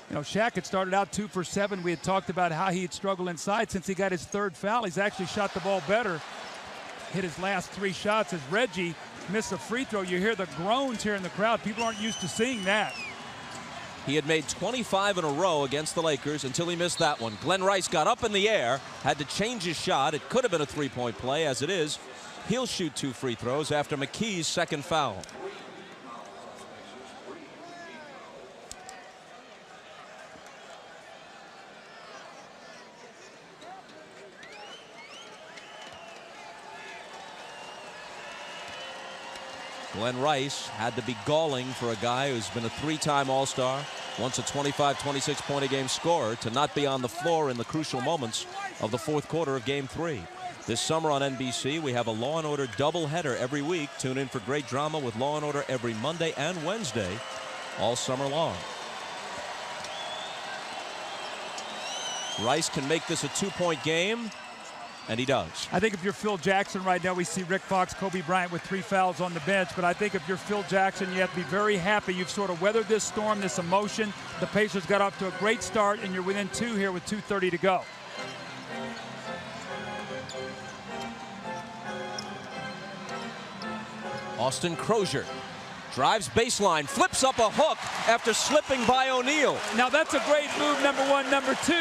You know, Shaq had started out 2 for 7. We had talked about how he had struggled inside. Since he got his 3rd foul, he's actually shot the ball better. Hit his last 3 shots as Reggie missed a free throw. You hear the groans here in the crowd. People aren't used to seeing that. He had made 25 in a row against the Lakers until he missed that one. Glenn Rice got up in the air, had to change his shot. It could have been a 3-point play. As it is, he'll shoot 2 free throws after McKee's 2nd foul. Glenn Rice had to be galling for a guy who's been a 3-time All-Star, once a 25, 26-point-a-game scorer, to not be on the floor in the crucial moments of the 4th quarter of Game 3. This summer on NBC, we have a Law & Order doubleheader every week. Tune in for great drama with Law & Order every Monday and Wednesday, all summer long. Rice can make this a 2-point game, and he does. I think if you're Phil Jackson right now, we see Rick Fox, Kobe Bryant with 3 fouls on the bench. But I think if you're Phil Jackson, you have to be very happy. You've sort of weathered this storm, this emotion. The Pacers got off to a great start, and you're within 2 here with 2:30 to go. Austin Crozier drives baseline, flips up a hook after slipping by O'Neal. Now that's a great move, number 1. Number 2,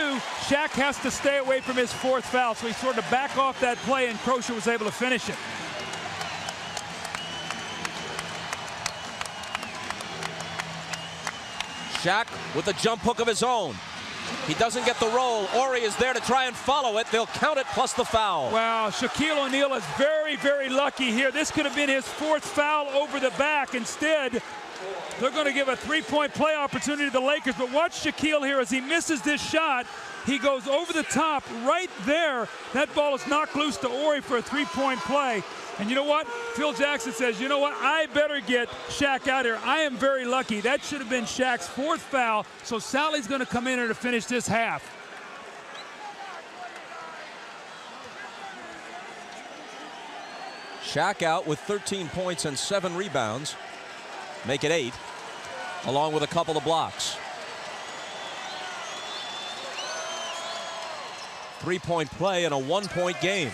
Shaq has to stay away from his 4th foul, so he sort of back off that play, and Crozier was able to finish it. Shaq with a jump hook of his own. He doesn't get the roll. Ori is there to try and follow it. They'll count it plus the foul. Wow, Shaquille O'Neal is very, very lucky here. This could have been his 4th foul over the back. Instead, they're going to give a 3-point play opportunity to the Lakers. But watch Shaquille here as he misses this shot. He goes over the top right there. That ball is knocked loose to Ori for a 3-point play. And you know what? Phil Jackson says, you know what? I better get Shaq out here. I am very lucky. That should have been Shaq's 4th foul. So Sally's going to come in here to finish this half. Shaq out with 13 points and 7 rebounds. Make it 8, along with a couple of blocks. 3-point play in a 1-point game.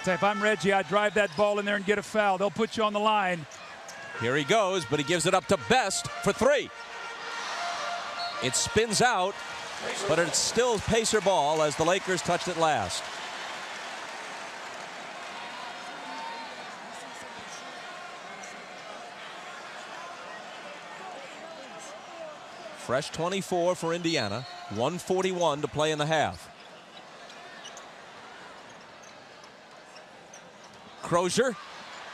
Say, if I'm Reggie, I'd drive that ball in there and get a foul. They'll put you on the line. Here he goes, but he gives it up to Best for 3. It spins out, but it's still Pacer ball as the Lakers touched it last. Fresh 24 for Indiana. 1:41 to play in the half. Crozier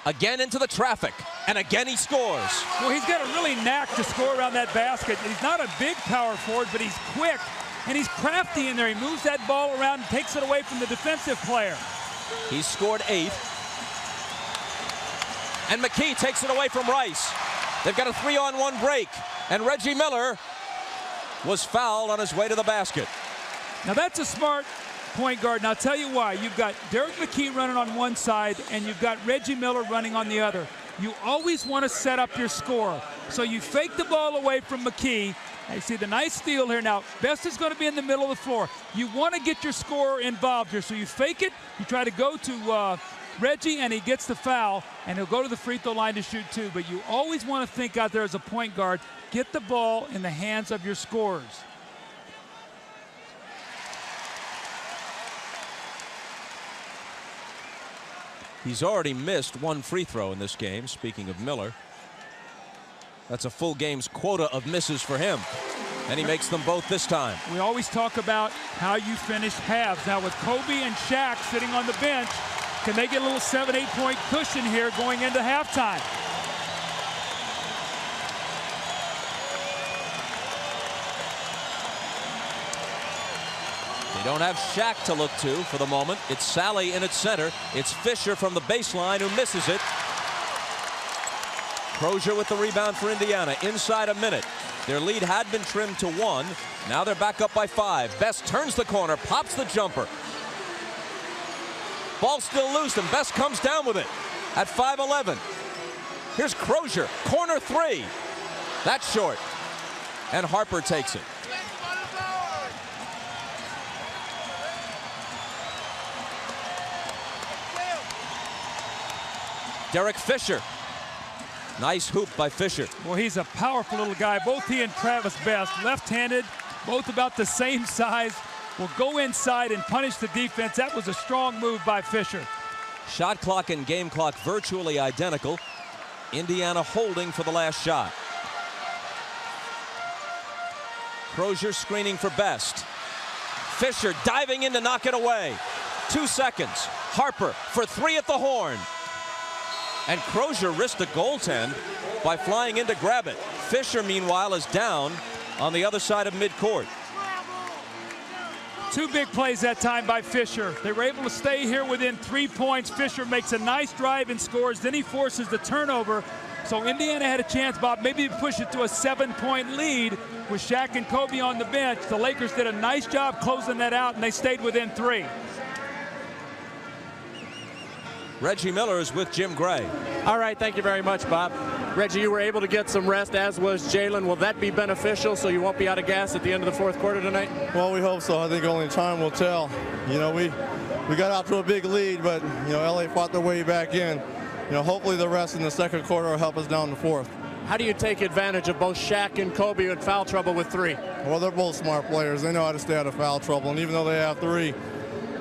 again into the traffic, and again he scores. Well, he's got a really knack to score around that basket. He's not a big power forward, but he's quick, and he's crafty in there. He moves that ball around and takes it away from the defensive player. He's scored 8. And McKee takes it away from Rice. They've got a 3-on-1 break, and Reggie Miller was fouled on his way to the basket. Now that's a smart point guard, and I'll tell you why. You've got Derek McKee running on one side, and you've got Reggie Miller running on the other. You always want to set up your score. So you fake the ball away from McKee. You see the nice steal here. Now, Best is going to be in the middle of the floor. You want to get your scorer involved here. So you fake it. You try to go to Reggie, and he gets the foul, and he'll go to the free throw line to shoot 2. But you always want to think out there as a point guard, get the ball in the hands of your scorers. He's already missed 1 free throw in this game, speaking of Miller. That's a full game's quota of misses for him. And he makes them both this time. We always talk about how you finish halves. Now with Kobe and Shaq sitting on the bench, can they get a little 7-8 point cushion here going into halftime? They don't have Shaq to look to for the moment. It's Sally in its center. It's Fisher from the baseline who misses it. Crozier with the rebound for Indiana. Inside a minute. Their lead had been trimmed to 1. Now they're back up by 5. Best turns the corner, pops the jumper. Ball still loose, and Best comes down with it at 5'11". Here's Crozier, corner three. That's short. And Harper takes it. Derek Fisher. Nice hoop by Fisher. Well, he's a powerful little guy. Both he and Travis Best, left-handed, both about the same size, will go inside and punish the defense. That was a strong move by Fisher. Shot clock and game clock virtually identical. Indiana holding for the last shot. Crozier screening for Best. Fisher diving in to knock it away. 2 seconds. Harper for three at the horn. And Crozier risked a goaltend by flying in to grab it. Fisher, meanwhile, is down on the other side of midcourt. 2 big plays that time by Fisher. They were able to stay here within 3 points. Fisher makes a nice drive and scores. Then he forces the turnover. So Indiana had a chance, Bob, maybe to push it to a 7-point lead with Shaq and Kobe on the bench. The Lakers did a nice job closing that out, and they stayed within 3. Reggie Miller is with Jim Gray. All right, thank you very much, Bob. Reggie, you were able to get some rest, as was Jalen. Will that be beneficial so you won't be out of gas at the end of the fourth quarter tonight? Well, we hope so. I think only time will tell. You know, we got out to a big lead, but, you know, LA fought their way back in. You know, hopefully the rest in the second quarter will help us down the fourth. How do you take advantage of both Shaq and Kobe in foul trouble with 3? Well, they're both smart players. They know how to stay out of foul trouble, and even though they have 3,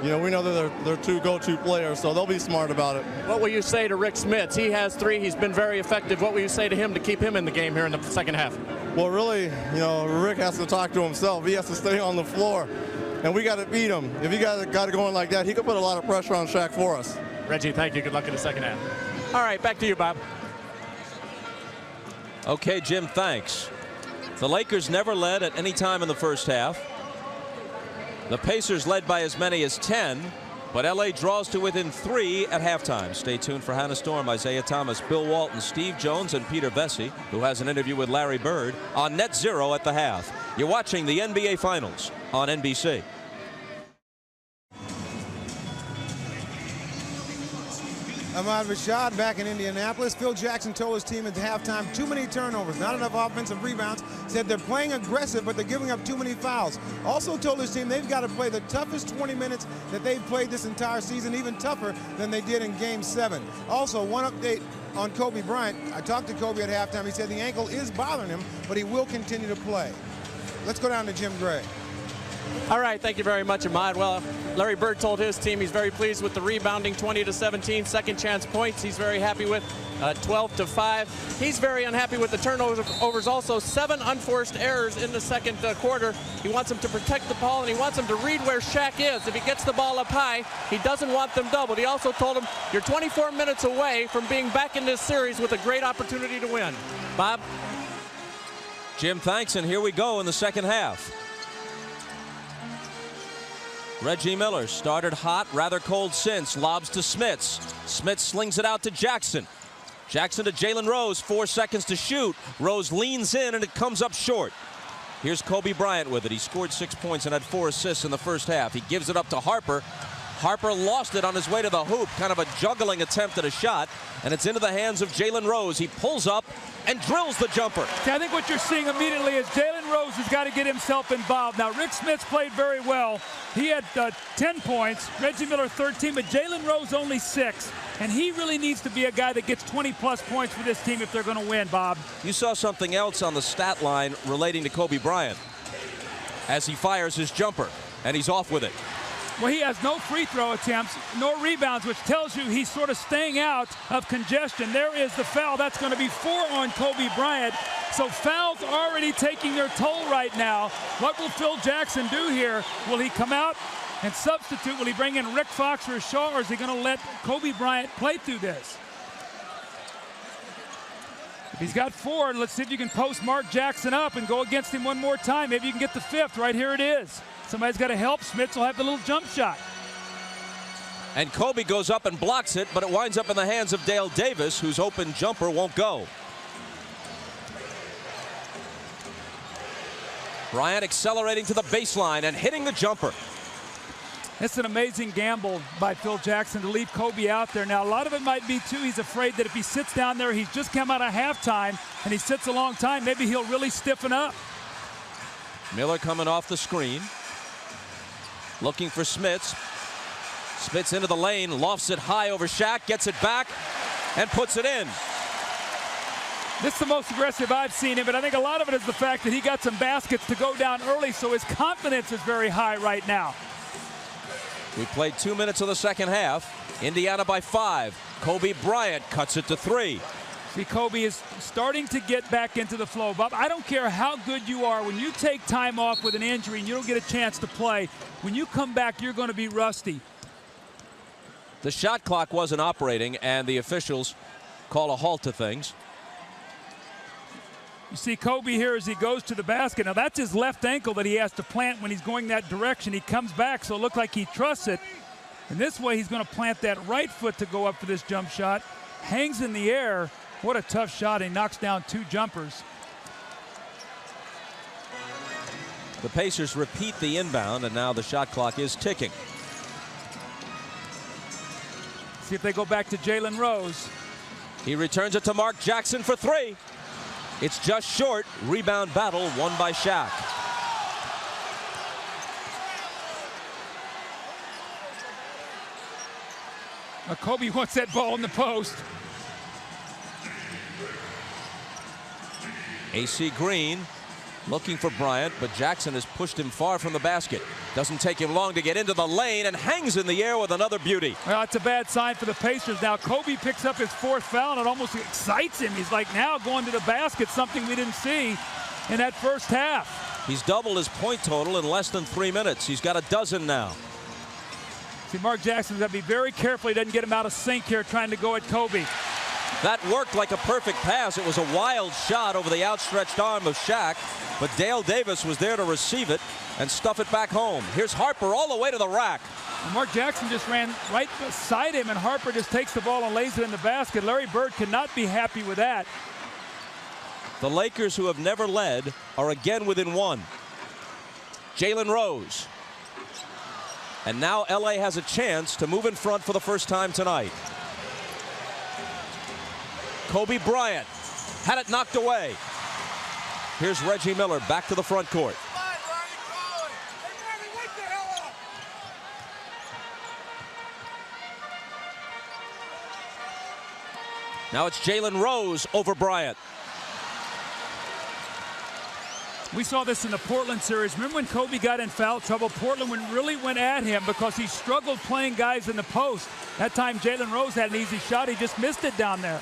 you know, we know that they're 2 go-to players, so they'll be smart about it. What will you say to Rick Smits? He has 3. He's been very effective. What will you say to him to keep him in the game here in the second half? Well, really, you know, Rick has to talk to himself. He has to stay on the floor, and we got to beat him. If he got it going like that, he could put a lot of pressure on Shaq for us. Reggie, thank you. Good luck in the second half. All right, back to you, Bob. Okay, Jim, thanks. The Lakers never led at any time in the first half. The Pacers led by as many as 10, but LA draws to within 3 at halftime. Stay tuned for Hannah Storm, Isaiah Thomas, Bill Walton, Steve Jones, and Peter Vesey, who has an interview with Larry Bird on Net Zero at the half. You're watching the NBA Finals on NBC. Ahmad Rashad back in Indianapolis. Phil Jackson told his team at the halftime, too many turnovers, not enough offensive rebounds. Said they're playing aggressive, but they're giving up too many fouls. Also told his team they've got to play the toughest 20 minutes that they've played this entire season, even tougher than they did in Game 7. Also, one update on Kobe Bryant. I talked to Kobe at halftime. He said the ankle is bothering him, but he will continue to play. Let's go down to Jim Gray. All right, thank you very much, Ahmad. Well, Larry Bird told his team he's very pleased with the rebounding, 20-17, second chance points. He's very happy with 12-5. He's very unhappy with the turnovers also. 7 unforced errors in the second quarter. He wants them to protect the ball, and he wants them to read where Shaq is. If he gets the ball up high, he doesn't want them doubled. He also told them, you're 24 minutes away from being back in this series with a great opportunity to win. Bob? Jim, thanks, and here we go in the second half. Reggie Miller started hot, rather cold since. Lobs to Smits. Smits slings it out to Jackson. Jackson to Jalen Rose. 4 seconds to shoot. Rose leans in, and it comes up short. Here's Kobe Bryant with it. He scored 6 points and had 4 assists in the first half. He gives it up to Harper. Harper lost it on his way to the hoop. Kind of a juggling attempt at a shot, and it's into the hands of Jalen Rose. He pulls up and drills the jumper. I think what you're seeing immediately is Jalen Rose has got to get himself involved. Now, Rick Smits played very well. He had 10 points, Reggie Miller 13, but Jalen Rose only 6. And he really needs to be a guy that gets 20-plus points for this team if they're going to win, Bob. You saw something else on the stat line relating to Kobe Bryant as he fires his jumper, and he's off with it. Well, he has no free throw attempts, nor rebounds, which tells you he's sort of staying out of congestion. There is the foul. That's going to be 4 on Kobe Bryant. So fouls already taking their toll right now. What will Phil Jackson do here? Will he come out and substitute? Will he bring in Rick Fox or Shaw, or is he going to let Kobe Bryant play through this? If he's got 4, let's see if you can post Mark Jackson up and go against him one more time. Maybe you can get the 5th. Right here it is. Somebody's got to help. Smits will have the little jump shot. And Kobe goes up and blocks it, but it winds up in the hands of Dale Davis, whose open jumper won't go. Bryant accelerating to the baseline and hitting the jumper. It's an amazing gamble by Phil Jackson to leave Kobe out there. Now, a lot of it might be, too, he's afraid that if he sits down there, he's just come out of halftime, and he sits a long time, maybe he'll really stiffen up. Miller coming off the screen. Looking for Smits. Smits into the lane, lofts it high over SHAQ, gets it back, and puts it in. This is the most aggressive I've seen him, but I think a lot of it is the fact that he got some baskets to go down early, so his confidence is very high right now. We played 2 minutes of the second half. Indiana by 5. Kobe Bryant cuts it to 3. See, Kobe is starting to get back into the flow. Bob, I don't care how good you are. When you take time off with an injury and you don't get a chance to play, when you come back, you're going to be rusty. The shot clock wasn't operating, and the officials call a halt to things. You see Kobe here as he goes to the basket. Now, that's his left ankle that he has to plant when he's going that direction. He comes back, so it looks like he trusts it. And this way, he's going to plant that right foot to go up for this jump shot. Hangs in the air. What a tough shot. He knocks down 2 jumpers. The Pacers repeat the inbound, and now the shot clock is ticking. See if they go back to Jalen Rose. He returns it to Mark Jackson for 3. It's just short. Rebound battle won by SHAQ. Kobe wants that ball in the post. AC Green looking for Bryant, but Jackson has pushed him far from the basket. Doesn't take him long to get into the lane and hangs in the air with another beauty. Well, it's a bad sign for the Pacers. Now, Kobe picks up his 4th foul, and it almost excites him. He's like now going to the basket, something we didn't see in that first half. He's doubled his point total in less than 3 minutes. He's got a dozen now. See, Mark Jackson's got to be very careful he doesn't get him out of sync here trying to go at Kobe. That worked like a perfect pass. It was a wild shot over the outstretched arm of SHAQ, but Dale Davis was there to receive it and stuff it back home. Here's Harper all the way to the rack. And Mark Jackson just ran right beside him, and Harper just takes the ball and lays it in the basket. Larry Bird cannot be happy with that. The Lakers, who have never led, are again within 1. Jalen Rose. And now LA has a chance to move in front for the first time tonight. Kobe Bryant had it knocked away. Here's Reggie Miller back to the front court. Now it's Jalen Rose over Bryant. We saw this in the Portland series. Remember when Kobe got in foul trouble? Portland really went at him because he struggled playing guys in the post. That time Jalen Rose had an easy shot. He just missed it down there.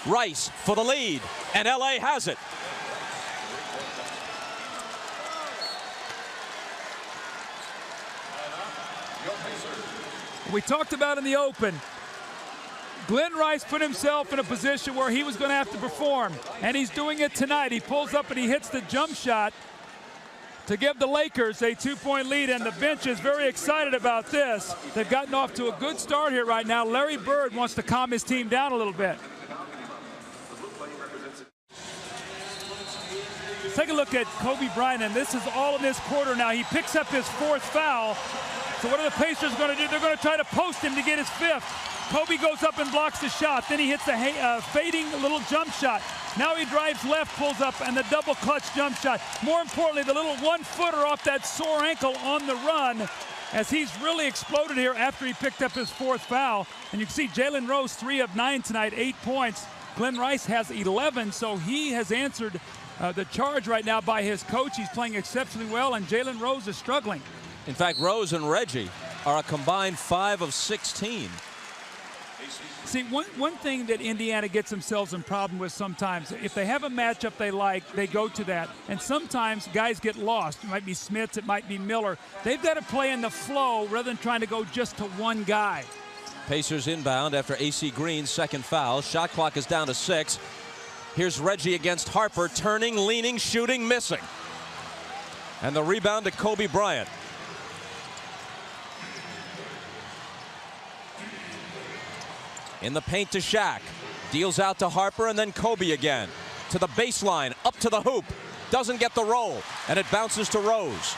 Rice for the lead, and LA has it. We talked about in the open, Glenn Rice put himself in a position where he was going to have to perform, and he's doing it tonight. He pulls up and he hits the jump shot to give the Lakers a 2-point lead, and the bench is very excited about this. They've gotten off to a good start here right now. Larry Bird wants to calm his team down a little bit. Take a look at Kobe Bryant, and this is all in this quarter now. He picks up his 4th foul. So what are the Pacers going to do? They're going to try to post him to get his 5th. Kobe goes up and blocks the shot. Then he hits a fading little jump shot. Now he drives left, pulls up, and the double clutch jump shot. More importantly, the little 1-footer off that sore ankle on the run, as he's really exploded here after he picked up his 4th foul. And you can see Jalen Rose 3 of 9 tonight, 8 points. Glenn Rice has 11, so he has answered the charge right now by his coach. He's playing exceptionally well, and Jalen Rose is struggling. In fact, Rose and Reggie are a combined 5 of 16. See, one thing that Indiana gets themselves in problem with sometimes, if they have a matchup they like, they go to that. And sometimes guys get lost. It might be Smith, it might be Miller. They've got to play in the flow rather than trying to go just to one guy. Pacers inbound after AC Green's 2nd foul. Shot clock is down to 6. Here's Reggie against Harper, turning, leaning, shooting, missing. And the rebound to Kobe Bryant. In the paint to SHAQ. Deals out to Harper, and then Kobe again. To the baseline, up to the hoop. Doesn't get the roll, and it bounces to Rose.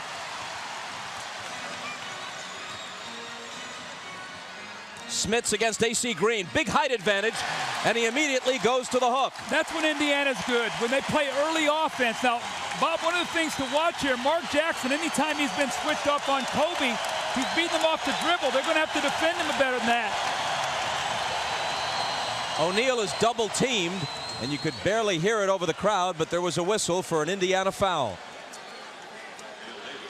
Smits against AC Green. Big height advantage, and he immediately goes to the hook. That's when Indiana's good, when they play early offense. Now, Bob, one of the things to watch here, Mark Jackson, anytime he's been switched up on Kobe, he's beating them off the dribble. They're going to have to defend him better than that. O'Neal is double teamed, and you could barely hear it over the crowd, but there was a whistle for an Indiana foul.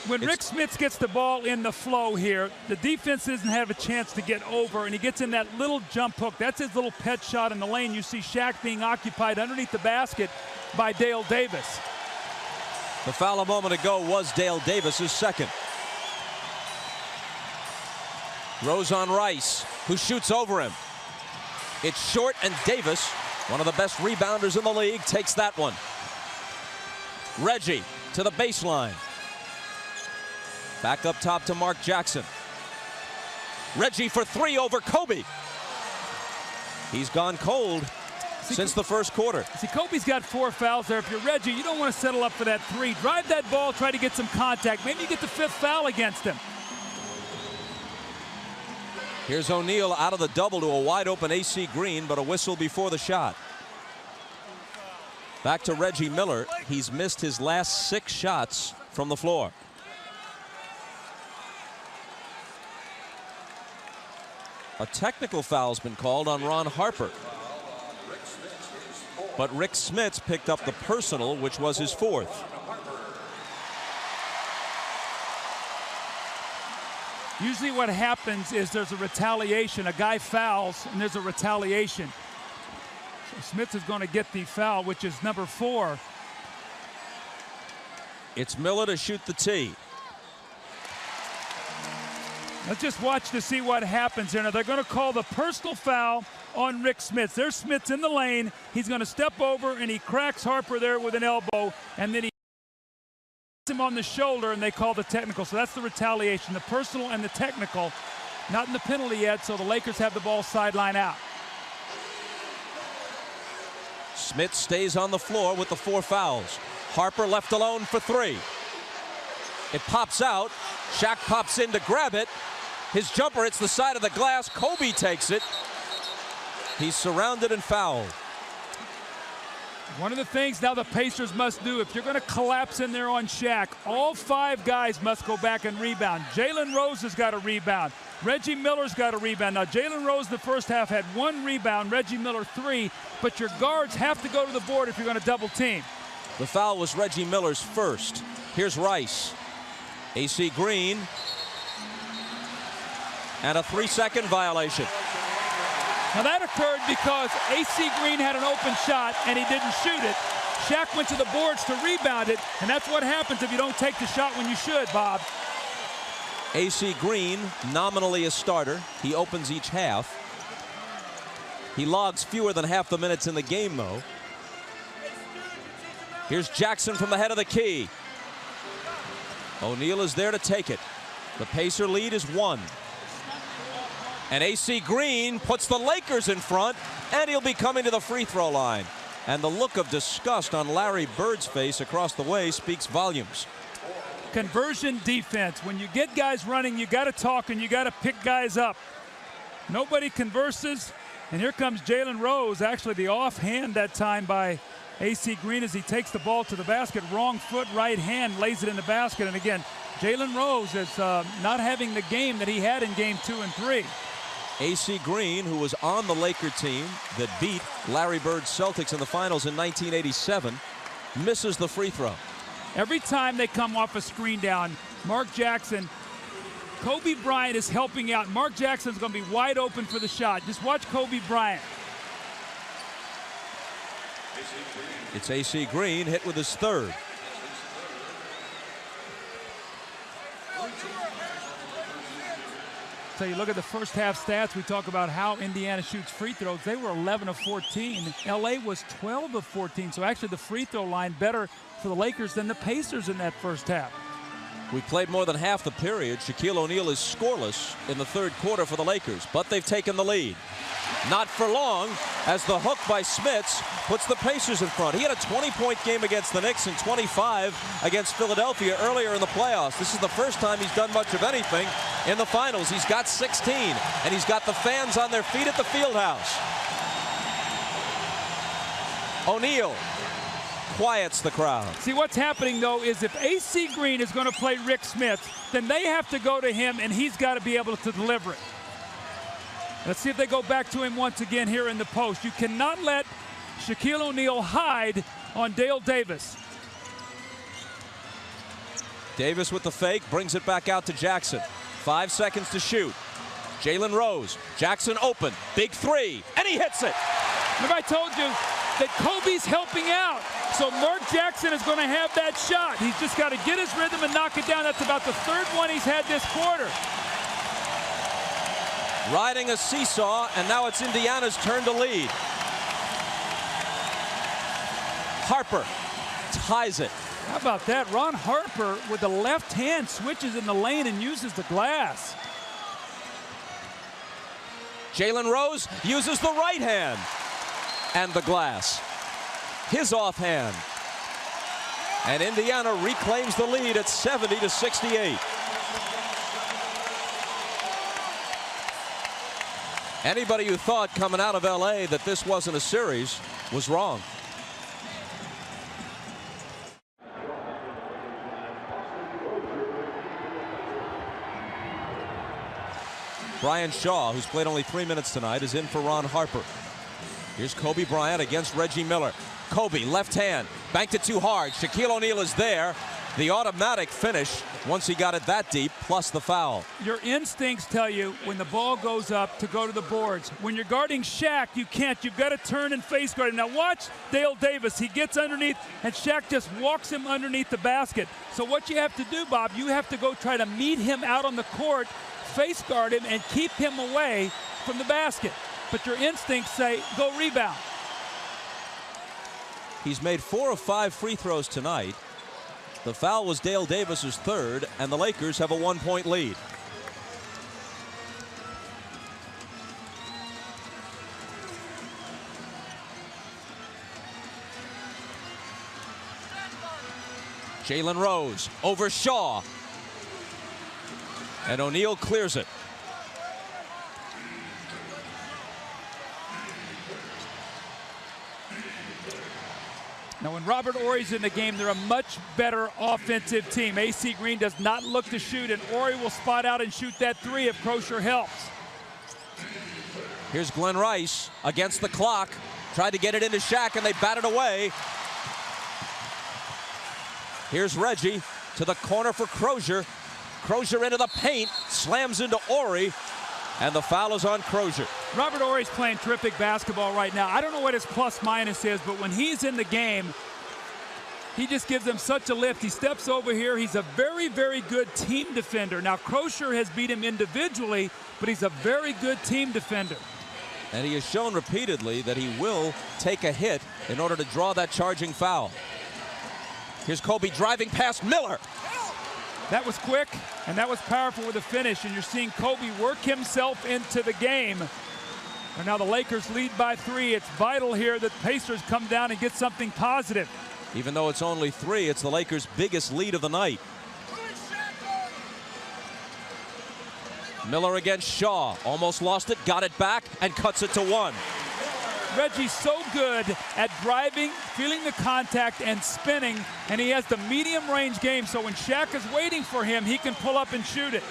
When Rick Smits gets the ball in the flow here, the defense doesn't have a chance to get over, and he gets in that little jump hook. That's his little pet shot in the lane. You see SHAQ being occupied underneath the basket by Dale Davis. The foul a moment ago was Dale Davis's second. Rose on Rice, who shoots over him. It's short, and Davis, one of the best rebounders in the league, takes that one. Reggie to the baseline. Back up top to Mark Jackson. Reggie for three over Kobe. He's gone cold since the first quarter. See, Kobe's got 4 fouls there. If you're Reggie, you don't want to settle up for that 3. Drive that ball, try to get some contact. Maybe you get the 5th foul against him. Here's O'Neal out of the double to a wide open AC Green, but a whistle before the shot. Back to Reggie Miller. He's missed his last 6 shots from the floor. A technical foul's been called on Ron Harper. But Rick Smits picked up the personal, which was his 4th. Usually what happens is there's a retaliation. A guy fouls, and there's a retaliation. So Smits is going to get the foul, which is number 4. It's Miller to shoot the tee. Let's just watch to see what happens here. Now, they're going to call the personal foul on Rick Smits. There's Smits in the lane. He's going to step over, and he cracks Harper there with an elbow, and then he hits him on the shoulder, and they call the technical. So that's the retaliation, the personal and the technical. Not in the penalty yet, so the Lakers have the ball sideline out. Smits stays on the floor with the 4 fouls. Harper left alone for 3. It pops out. SHAQ pops in to grab it. His jumper hits the side of the glass. Kobe takes it. He's surrounded and fouled. One of the things now the Pacers must do, if you're going to collapse in there on SHAQ, all 5 guys must go back and rebound. Jalen Rose has got a rebound. Reggie Miller's got a rebound. Now, Jalen Rose in the first half had 1 rebound, Reggie Miller 3, but your guards have to go to the board if you're going to double team. The foul was Reggie Miller's first. Here's Rice. AC Green. And a 3-second violation. Now that occurred because AC Green had an open shot and he didn't shoot it. SHAQ went to the boards to rebound it, and that's what happens if you don't take the shot when you should, Bob. AC Green, nominally a starter. He opens each half. He logs fewer than half the minutes in the game, though. Here's Jackson from the head of the key. O'Neal is there to take it. The Pacer lead is 1. And AC Green puts the Lakers in front, and he'll be coming to the free throw line. And the look of disgust on Larry Bird's face across the way speaks volumes. Conversion defense. When you get guys running, you got to talk and you got to pick guys up. Nobody converses, and here comes Jalen Rose. Actually, the offhand that time by AC Green as he takes the ball to the basket. Wrong foot, right hand, lays it in the basket. And again, Jalen Rose is not having the game that he had in game 2 and 3. AC Green, who was on the Laker team that beat Larry Bird's Celtics in the finals in 1987, misses the free throw. Every time they come off a screen down, Mark Jackson, Kobe Bryant is helping out. Mark Jackson's going to be wide open for the shot. Just watch Kobe Bryant. It's AC Green hit with his 3rd. So you look at the first half stats, we talk about how Indiana shoots free throws. They were 11 of 14. LA was 12 of 14. So actually the free throw line better for the Lakers than the Pacers in that first half. We played more than half the period. Shaquille O'Neal is scoreless in the 3rd quarter for the Lakers, but they've taken the lead. Not for long, as the hook by Smits puts the Pacers in front. He had a 20-point game against the Knicks and 25 against Philadelphia earlier in the playoffs. This is the first time he's done much of anything in the finals. He's got 16, and he's got the fans on their feet at the Fieldhouse. O'Neal quiets the crowd. See, what's happening, though, is if AC Green is going to play Rick Smits, then they have to go to him, and he's got to be able to deliver it. Let's see if they go back to him once again here in the post. You cannot let Shaquille O'Neal hide on Dale Davis. Davis with the fake, brings it back out to Jackson. 5 seconds to shoot. Jalen Rose, Jackson open, big three, and he hits it. Remember I told you that Kobe's helping out. So Mark Jackson is going to have that shot. He's just got to get his rhythm and knock it down. That's about the third one he's had this quarter. Riding a seesaw, and now it's Indiana's turn to lead. Harper ties it. How about that? Ron Harper with the left hand switches in the lane and uses the glass. Jalen Rose uses the right hand and the glass. His offhand. And Indiana reclaims the lead at 70-68. Anybody who thought coming out of LA that this wasn't a series was wrong. Brian Shaw, who's played only 3 minutes tonight, is in for Ron Harper. Here's Kobe Bryant against Reggie Miller. Kobe, left hand, banked it too hard. Shaquille O'Neal is there. The automatic finish once he got it that deep, plus the foul. Your instincts tell you when the ball goes up to go to the boards. When you're guarding Shaq, you can't. You've got to turn and face guard him. Now watch Dale Davis. He gets underneath, and Shaq just walks him underneath the basket. So what you have to do, Bob, you have to go try to meet him out on the court, face guard him, and keep him away from the basket. But your instincts say, go rebound. He's made 4 of 5 free throws tonight. The foul was Dale Davis's third, and the Lakers have a 1-point lead. Jalen Rose over Shaw. And O'Neal clears it. Now, when Robert Horry's in the game, they're a much better offensive team. AC Green does not look to shoot, and Horry will spot out and shoot that three if Crozier helps. Here's Glenn Rice against the clock. Tried to get it into Shaq, and they bat it away. Here's Reggie to the corner for Crozier. Crozier into the paint, slams into Horry, and the foul is on Crozier. Robert Horry's playing terrific basketball right now. I don't know what his plus-minus is, but when he's in the game, he just gives them such a lift. He steps over here. He's a very, very good team defender. Now, Crozier has beat him individually, but he's a very good team defender. And he has shown repeatedly that he will take a hit in order to draw that charging foul. Here's Kobe driving past Miller. That was quick, and that was powerful with a finish, and you're seeing Kobe work himself into the game. And now the Lakers lead by 3. It's vital here that Pacers come down and get something positive. Even though it's only 3, it's the Lakers' biggest lead of the night. Miller against Shaw, almost lost it, got it back, and cuts it to 1. Reggie's so good at driving, feeling the contact, and spinning, and he has the medium-range game, so when Shaq is waiting for him, he can pull up and shoot it.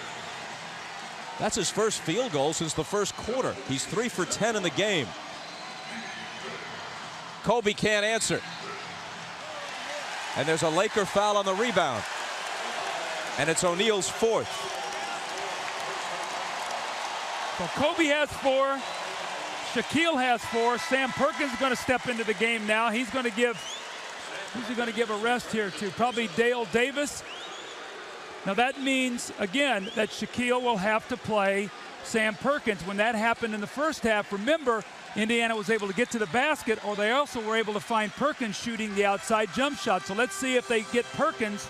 That's his first field goal since the first quarter. He's 3 for 10 in the game. Kobe can't answer. And there's a Laker foul on the rebound. And it's O'Neal's 4th. So Kobe has 4. Shaquille has 4. Sam Perkins is going to step into the game now. He's going to give, who's he going to give a rest here to? Probably Dale Davis. Now that means, again, that Shaquille will have to play Sam Perkins. When that happened in the first half, remember, Indiana was able to get to the basket, or they also were able to find Perkins shooting the outside jump shot. So let's see if they get Perkins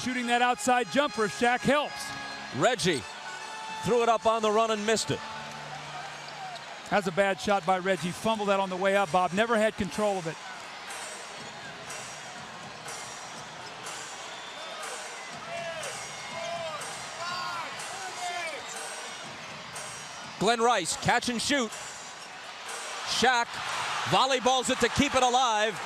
shooting that outside jumper if Shaq helps. Reggie threw it up on the run and missed it. That's a bad shot by Reggie. Fumbled that on the way up, Bob. Never had control of it. Glenn Rice, catch and shoot. SHAQ volleyballs it to keep it alive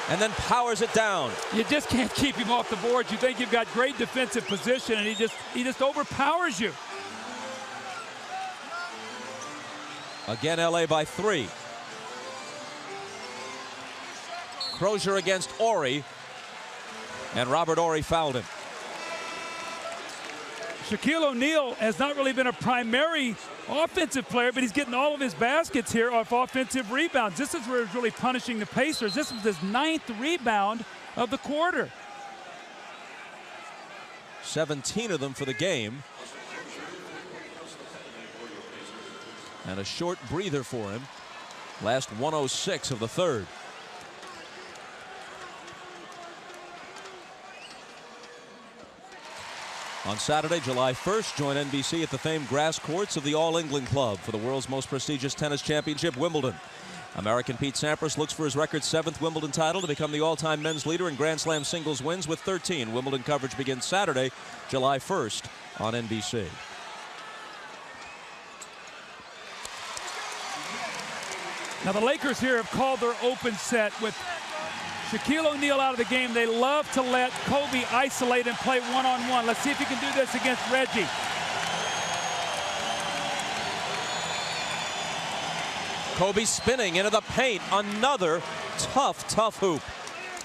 and then powers it down. You just can't keep him off the board. You think you've got great defensive position, and he just overpowers you. Again, LA by 3. Crozier against Horry, and Robert Horry fouled him. Shaquille O'Neal has not really been a primary offensive player, but he's getting all of his baskets here off offensive rebounds. This is where he's really punishing the Pacers. This was his 9th rebound of the quarter. 17 of them for the game. And a short breather for him. Last 106 of the third. On Saturday, July 1st, join NBC at the famed grass courts of the All England Club for the world's most prestigious tennis championship, Wimbledon. American Pete Sampras looks for his record 7th Wimbledon title to become the all-time men's leader in Grand Slam singles wins with 13. Wimbledon coverage begins Saturday, July 1st on NBC. Now the Lakers here have called their open set with Shaquille O'Neal out of the game. They love to let Kobe isolate and play one-on-one. Let's see if he can do this against Reggie. Kobe spinning into the paint. Another tough hoop.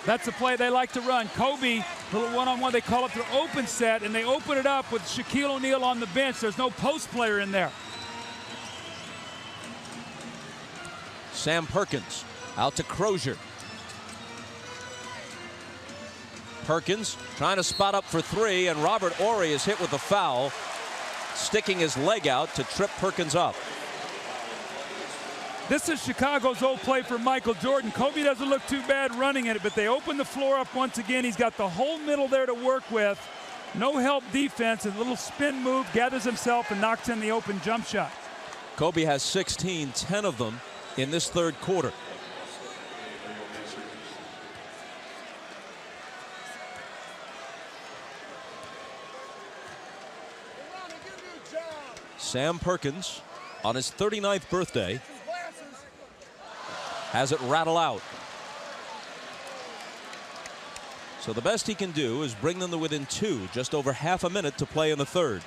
That's the play they like to run. Kobe, little one-on-one, they call it their open set, and they open it up with Shaquille O'Neal on the bench. There's no post player in there. Sam Perkins out to Crozier. Perkins trying to spot up for 3, and Robert Horry is hit with a foul, sticking his leg out to trip Perkins up. This is Chicago's old play for Michael Jordan. Kobe doesn't look too bad running it, but they open the floor up once again. He's got the whole middle there to work with. No help defense, a little spin move, gathers himself and knocks in the open jump shot. Kobe has 16, 10 of them in this third quarter. Sam Perkins, on his 39th birthday, has it rattle out. So the best he can do is bring them to within 2, just over half a minute to play in the third.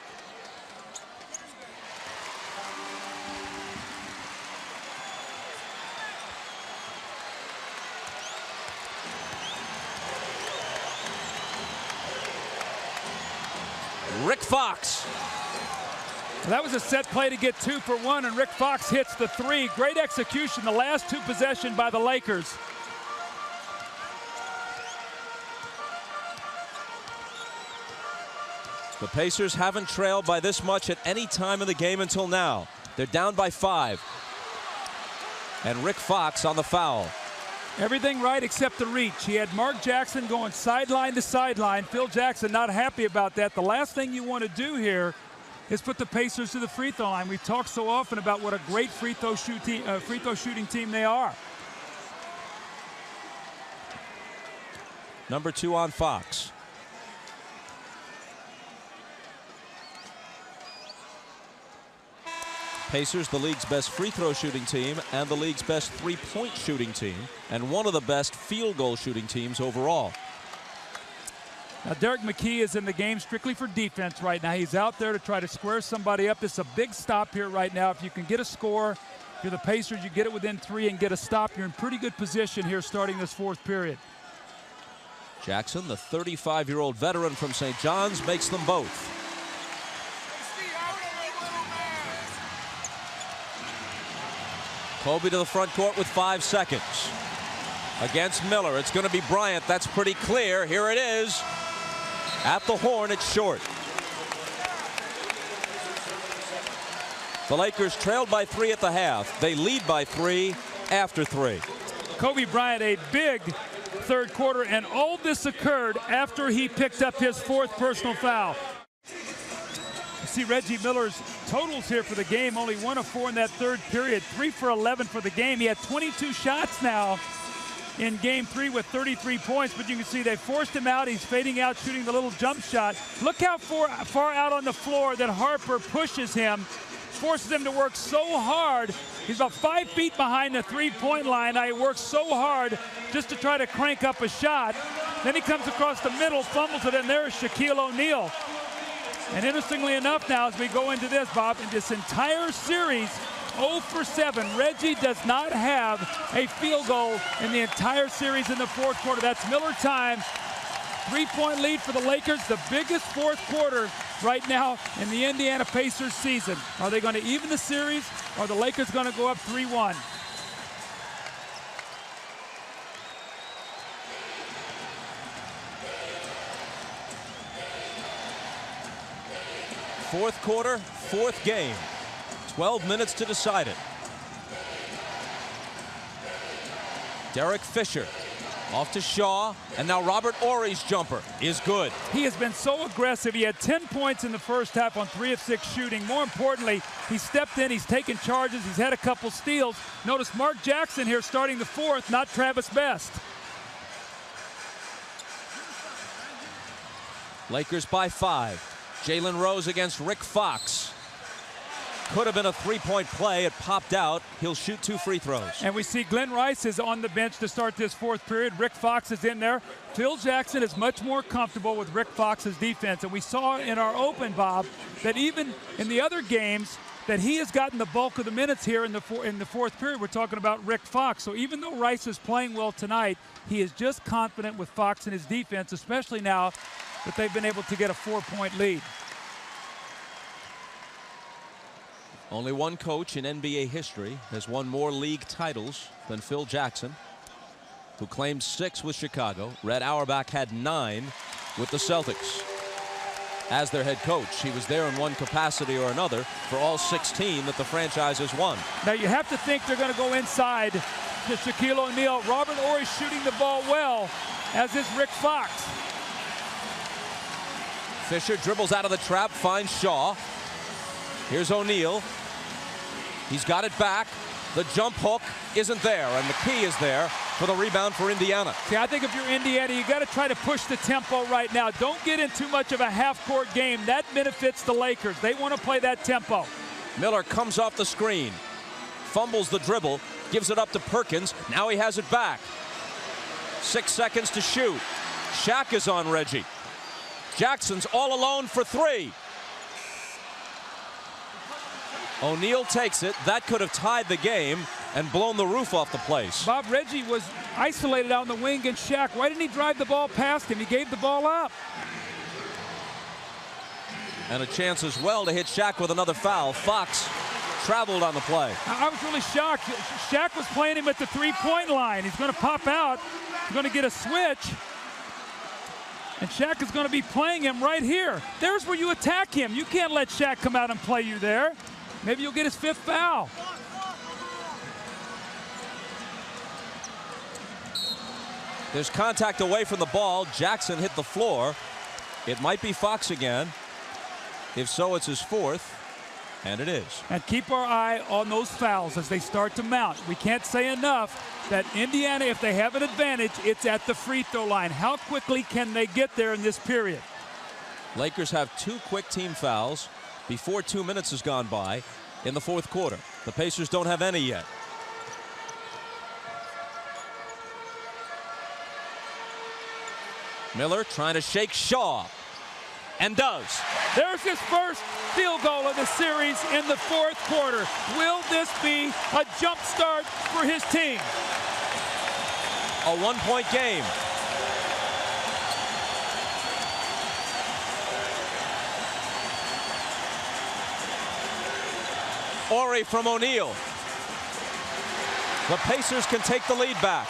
Rick Fox. That was a set play to get 2 for 1, and Rick Fox hits the 3. Great execution the last 2 possessions by the Lakers. The Pacers haven't trailed by this much at any time in the game until now. They're down by 5. And Rick Fox on the foul. Everything right except the reach. He had Mark Jackson going sideline to sideline. Phil Jackson not happy about that. The last thing you want to do here is put the Pacers to the free throw line. We've talked so often about what a great free throw shooting team they are. Number 2 on Fox. Pacers, the league's best free throw shooting team and the league's best three-point shooting team, and one of the best field goal shooting teams overall. Now Derek McKee is in the game strictly for defense right now. He's out there to try to square somebody up. It's a big stop here right now. If you can get a score, if you're the Pacers, you get it within 3 and get a stop. You're in pretty good position here starting this 4th period. Jackson, the 35-year-old veteran from St. John's, makes them both. Kobe to the front court with 5 seconds. Against Miller, it's going to be Bryant. That's pretty clear. Here it is. At the horn, it's short. The Lakers trailed by 3 at the half. They lead by 3 after 3. Kobe Bryant, a big third quarter, and all this occurred after he picked up his 4th personal foul. see Reggie Miller's totals here for the game. Only 1 of 4 in that third period. 3 for 11 for the game. He had 22 shots now in game 3 with 33 points, but you can see they forced him out. He's fading out, shooting the little jump shot. Look how far out on the floor that Harper pushes him, forces him to work so hard. He's about 5 feet behind the three-point line. He works so hard just to try to crank up a shot. Then he comes across the middle, fumbles it, and there's Shaquille O'Neal. And interestingly enough now, as we go into this, Bob, in this entire series, 0 for 7. Reggie does not have a field goal in the entire series in the fourth quarter. That's Miller time. 3-point lead for the Lakers, the biggest fourth quarter right now in the Indiana Pacers season. Are they going to even the series, or are the Lakers going to go up 3-1? Fourth quarter, fourth game. 12 minutes to decide it. Derek Fisher off to Shaw, and now Robert Horry's jumper is good. He has been so aggressive. He had 10 points in the first half on 3 of 6 shooting. More importantly, he stepped in, he's taken charges, he's had a couple steals. Notice Mark Jackson here starting the fourth, not Travis Best. Lakers by 5. Jalen Rose against Rick Fox. Could have been a 3-point play. It popped out. He'll shoot 2 free throws. And we see Glenn Rice is on the bench to start this fourth period. Rick Fox is in there. Phil Jackson is much more comfortable with Rick Fox's defense. And we saw in our open, Bob, that even in the other games, that he has gotten the bulk of the minutes here in the fourth period. We're talking about Rick Fox. So even though Rice is playing well tonight, he is just confident with Fox and his defense, especially now that they've been able to get a 4-point lead. Only one coach in NBA history has won more league titles than Phil Jackson, who claimed 6 with Chicago. Red Auerbach had 9 with the Celtics. As their head coach, he was there in one capacity or another for all 16 that the franchise has won. Now you have to think they're going to go inside to Shaquille O'Neal. Robert Horry shooting the ball well, as is Rick Fox. Fisher dribbles out of the trap, finds Shaw. Here's O'Neal. He's got it back. The jump hook isn't there, and McKee is there for the rebound for Indiana. See, I think if you're Indiana, you got to try to push the tempo right now. Don't get in too much of a half-court game. That benefits the Lakers. They want to play that tempo. Miller comes off the screen, fumbles the dribble, gives it up to Perkins. Now he has it back. 6 seconds to shoot. SHAQ is on Reggie. Jackson's all alone for 3. O'Neal takes it. That could have tied the game and blown the roof off the place. Bob, Reggie was isolated out on the wing against SHAQ. Why didn't he drive the ball past him? He gave the ball up. And a chance as well to hit SHAQ with another foul. Fox traveled on the play. I was really shocked. SHAQ was playing him at the three-point line. He's going to pop out. He's going to get a switch. And SHAQ is going to be playing him right here. There's where you attack him. You can't let SHAQ come out and play you there. Maybe you'll get his 5th foul. There's contact away from the ball. Jackson hit the floor. It might be Fox again. If so, it's his 4th. And it is. And keep our eye on those fouls as they start to mount. We can't say enough that Indiana, if they have an advantage, it's at the free throw line. How quickly can they get there in this period? Lakers have 2 quick team fouls before 2 minutes has gone by in the fourth quarter. The Pacers don't have any yet. Miller trying to shake Shaw, and does. There's his first field goal of the series in the fourth quarter. Will this be a jump start for his team? A 1-point game. Horry from O'Neal. The Pacers can take the lead back.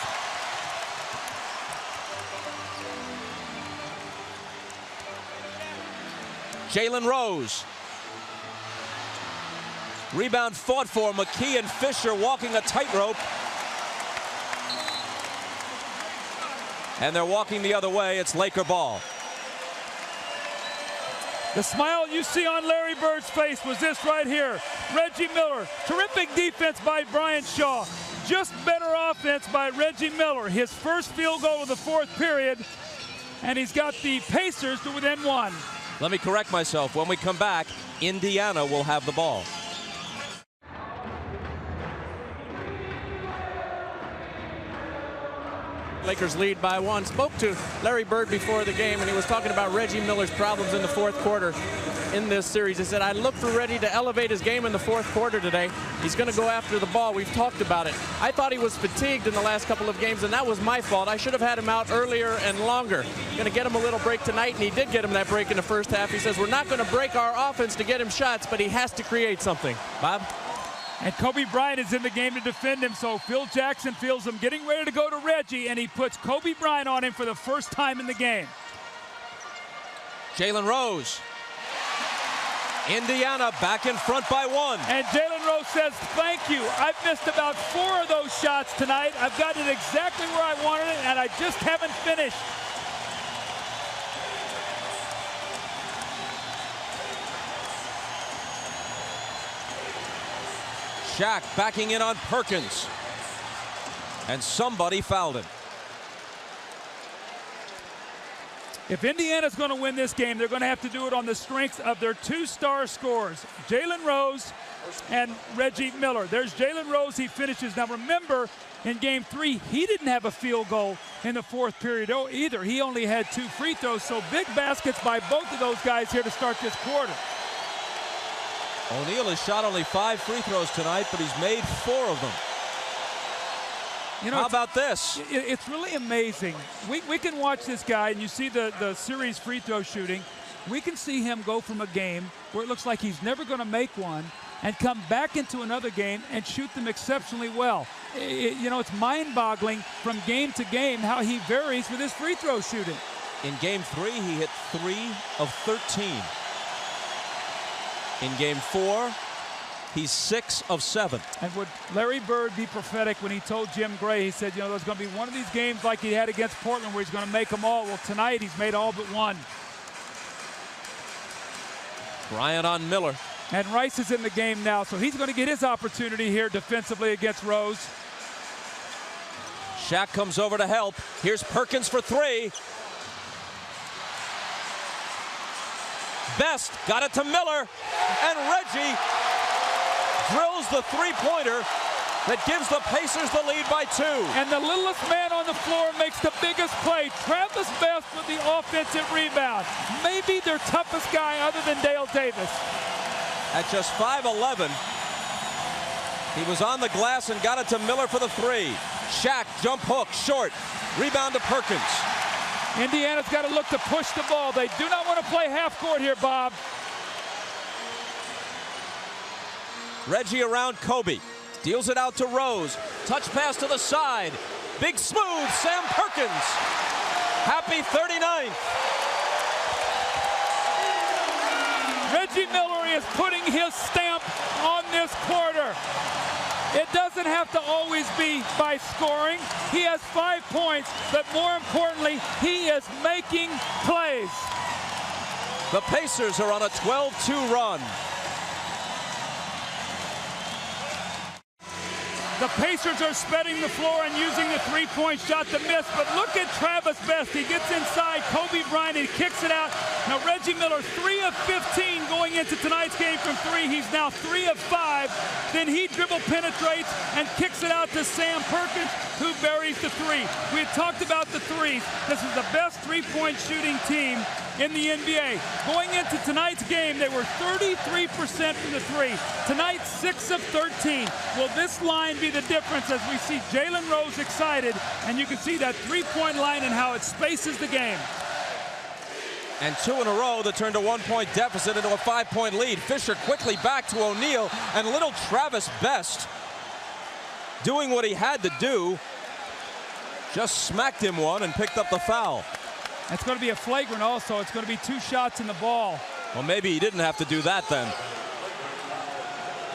Jalen Rose. Rebound fought for. McKee and Fisher walking a tightrope. And they're walking the other way. It's Laker ball. The smile you see on Larry Bird's face was this right here. Reggie Miller, terrific defense by Bryant Shaw. Just better offense by Reggie Miller. His first field goal of the fourth period, and he's got the Pacers to within one. Let me correct myself. When we come back, Indiana will have the ball. Lakers lead by one. Spoke to Larry Bird before the game, and he was talking about Reggie Miller's problems in the fourth quarter in this series. He said, I look for Reggie to elevate his game in the fourth quarter today. He's going to go after the ball. We've talked about it. I thought he was fatigued in the last couple of games, and that was my fault. I should have had him out earlier and longer. Going to get him a little break tonight, and he did get him that break in the first half. He says, we're not going to break our offense to get him shots, but he has to create something. Bob? And Kobe Bryant is in the game to defend him, so Phil Jackson feels him getting ready to go to Reggie, and he puts Kobe Bryant on him for the first time in the game. Jalen Rose. Indiana back in front by one. And Jalen Rose says, thank you. I've missed about 4 of those shots tonight. I've gotten it exactly where I wanted it, and I just haven't finished. SHAQ backing in on Perkins. And somebody fouled him. If Indiana's going to win this game, they're going to have to do it on the strength of their 2 star scorers, Jalen Rose and Reggie Miller. There's Jalen Rose. He finishes. Now remember, in game 3, he didn't have a field goal in the fourth period either. He only had 2 free throws, so big baskets by both of those guys here to start this quarter. O'Neal has shot only 5 free throws tonight, but he's made 4 of them. You know, how about this? It's really amazing. We can watch this guy, and you see the series free throw shooting. We can see him go from a game where it looks like he's never going to make one and come back into another game and shoot them exceptionally well. You know, it's mind-boggling from game to game how he varies with his free throw shooting. In game 3, he hit 3 of 13. In game 4, he's 6 of 7. And would Larry Bird be prophetic when he told Jim Gray, he said, you know, there's going to be one of these games like he had against Portland where he's going to make them all. Well, tonight he's made all but one. Bryant on Miller. And Rice is in the game now, so he's going to get his opportunity here defensively against Rose. SHAQ comes over to help. Here's Perkins for 3. Best got it to Miller, and Reggie drills the 3-pointer that gives the Pacers the lead by 2. And the littlest man on the floor makes the biggest play. Travis Best with the offensive rebound. Maybe their toughest guy other than Dale Davis. At just 5'11", he was on the glass and got it to Miller for the 3. SHAQ jump hook, short. Rebound to Perkins. Indiana's got to look to push the ball. They do not want to play half court here, Bob. Reggie around Kobe. Deals it out to Rose. Touch pass to the side. Big smooth, Sam Perkins. Happy 39th. Reggie Miller is putting his stamp on this quarter. It doesn't have to always be by scoring. He has 5 points, but more importantly, he is making plays. The Pacers are on a 12-2 run. The Pacers are spreading the floor and using the 3-point shot to miss, but look at Travis Best. He gets inside Kobe Bryant, he kicks it out. Now Reggie Miller, 3 of 15 going into tonight's game from 3. He's now 3 of 5. Then he dribble penetrates and kicks it out to Sam Perkins, who buries the 3. We had talked about the threes. This is the best 3-point shooting team in the NBA. Going into tonight's game, they were 33% from the 3. Tonight, 6 of 13. Will this line be the difference as we see Jalen Rose excited, and you can see that 3-point line and how it spaces the game. And 2 in a row that turned a 1-point deficit into a 5-point lead. Fisher quickly back to O'Neal, and little Travis Best doing what he had to do. Just smacked him one and picked up the foul. It's going to be a flagrant also. It's going to be 2 shots in the ball. Well, maybe he didn't have to do that then.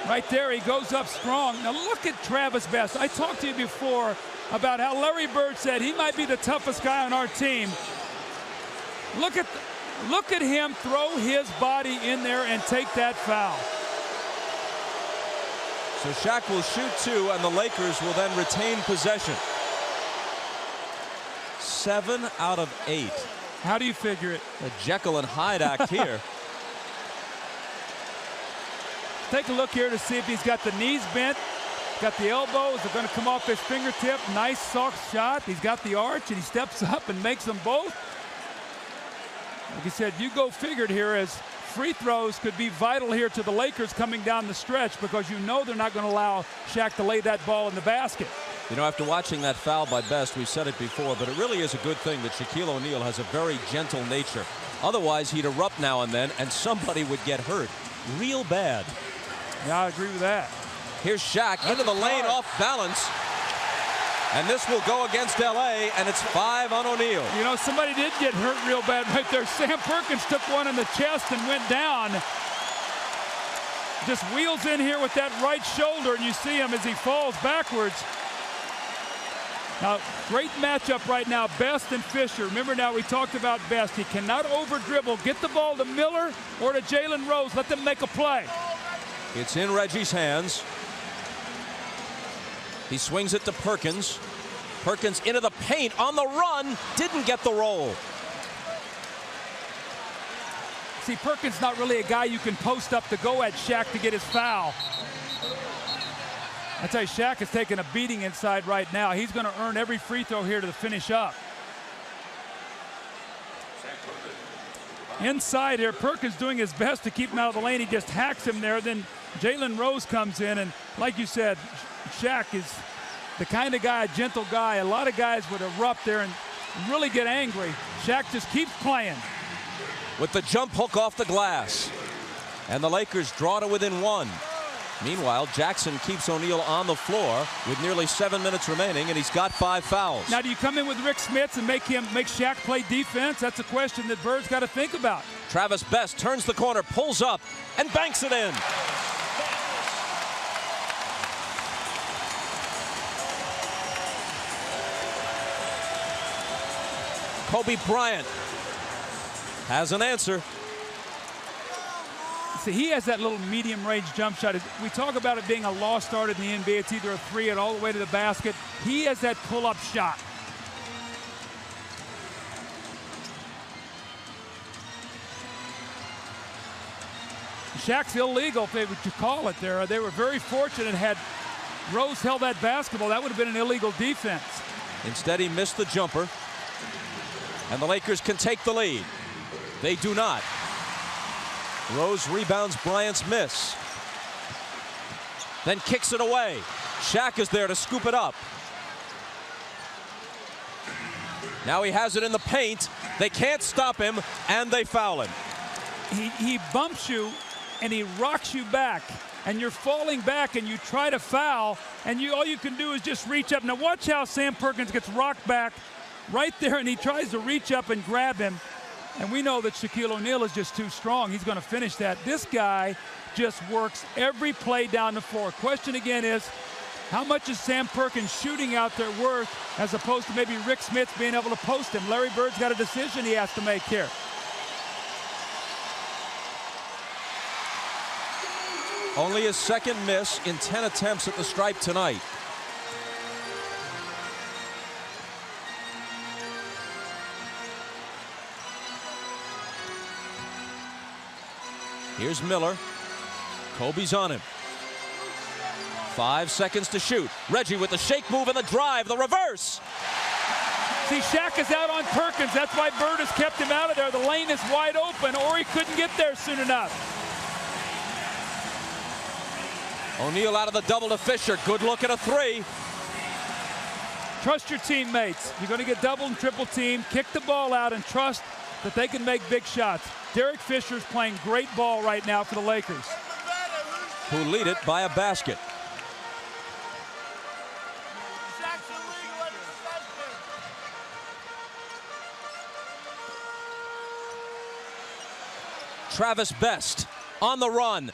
Right there, he goes up strong. Now look at Travis Best. I talked to you before about how Larry Bird said he might be the toughest guy on our team. Look at Look at him throw his body in there and take that foul. So Shaq will shoot 2, and the Lakers will then retain possession. 7 out of 8. How do you figure it? A Jekyll and Hyde act here. Take a look here to see if he's got the knees bent, got the elbows, they're going to come off his fingertip. Nice soft shot. He's got the arch, and he steps up and makes them both. Like you said, you go figured here, as free throws could be vital here to the Lakers coming down the stretch, because you know they're not going to allow Shaq to lay that ball in the basket. You know, after watching that foul by Best, we've said it before, but it really is a good thing that Shaquille O'Neal has a very gentle nature. Otherwise, he'd erupt now and then, and somebody would get hurt real bad. Yeah, I agree with that. Here's Shaq into the lane off balance. And this will go against LA, and it's 5 on O'Neal. You know, somebody did get hurt real bad right there. Sam Perkins took one in the chest and went down. Just wheels in here with that right shoulder, and you see him as he falls backwards. Now, great matchup right now, Best and Fisher. Remember now, we talked about Best. He cannot over-dribble. Get the ball to Miller or to Jalen Rose. Let them make a play. It's in Reggie's hands. He swings it to Perkins. Perkins into the paint on the run. Didn't get the roll. See, Perkins not really a guy you can post up to go at Shaq to get his foul. I tell you, Shaq is taking a beating inside right now. He's going to earn every free throw here to finish up. Inside here, Perkins doing his best to keep him out of the lane. He just hacks him there. Then Jalen Rose comes in, and like you said, Shaq is the kind of guy, a gentle guy. A lot of guys would erupt there and really get angry. Shaq just keeps playing. With the jump hook off the glass. And the Lakers draw to within 1. Meanwhile, Jackson keeps O'Neal on the floor with nearly 7 minutes remaining, and he's got 5 fouls. Now, do you come in with Rick Smits and make Shaq play defense? That's a question that Bird's got to think about. Travis Best turns the corner, pulls up, and banks it in. Kobe Bryant has an answer. See, he has that little medium-range jump shot. We talk about it being a lost art in the NBA. It's either a 3 and all the way to the basket. He has that pull-up shot. Shaq's illegal, if they would call it there. They were very fortunate. Had Rose held that basketball, that would have been an illegal defense. Instead, he missed the jumper. And the Lakers can take the lead. They do not. Rose rebounds Bryant's miss. Then kicks it away. Shaq is there to scoop it up. Now he has it in the paint. They can't stop him, and they foul him. He bumps you, and he rocks you back. And you're falling back, and you try to foul, and all you can do is just reach up. Now watch how Sam Perkins gets rocked back right there, and he tries to reach up and grab him. And we know that Shaquille O'Neal is just too strong. He's going to finish that. This guy just works every play down the floor. Question again is, how much is Sam Perkins shooting out there worth as opposed to maybe Rick Smits being able to post him? Larry Bird's got a decision he has to make here. Only his second miss in 10 attempts at the stripe tonight. Here's Miller. Kobe's on him. 5 seconds to shoot. Reggie with the shake move and the drive, the reverse. See, Shaq is out on Perkins. That's why Bird has kept him out of there. The lane is wide open, or he couldn't get there soon enough. O'Neal out of the double to Fisher. Good look at a 3. Trust your teammates. You're going to get double and triple team. Kick the ball out and trust that they can make big shots. Derek Fisher's playing great ball right now for the Lakers, who lead it by a basket. Travis Best on the run.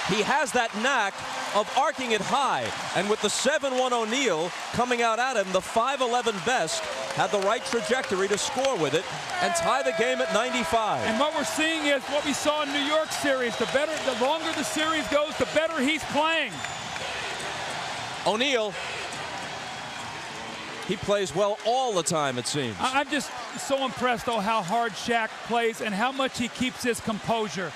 He has that knack of arcing it high. And with the 7-1 O'Neal coming out at him, the 5'11 Best had the right trajectory to score with it and tie the game at 95. And what we're seeing is what we saw in New York series. The longer the series goes, the better he's playing. O'Neal, he plays well all the time, it seems. I'm just so impressed, though, how hard Shaq plays and how much he keeps his composure.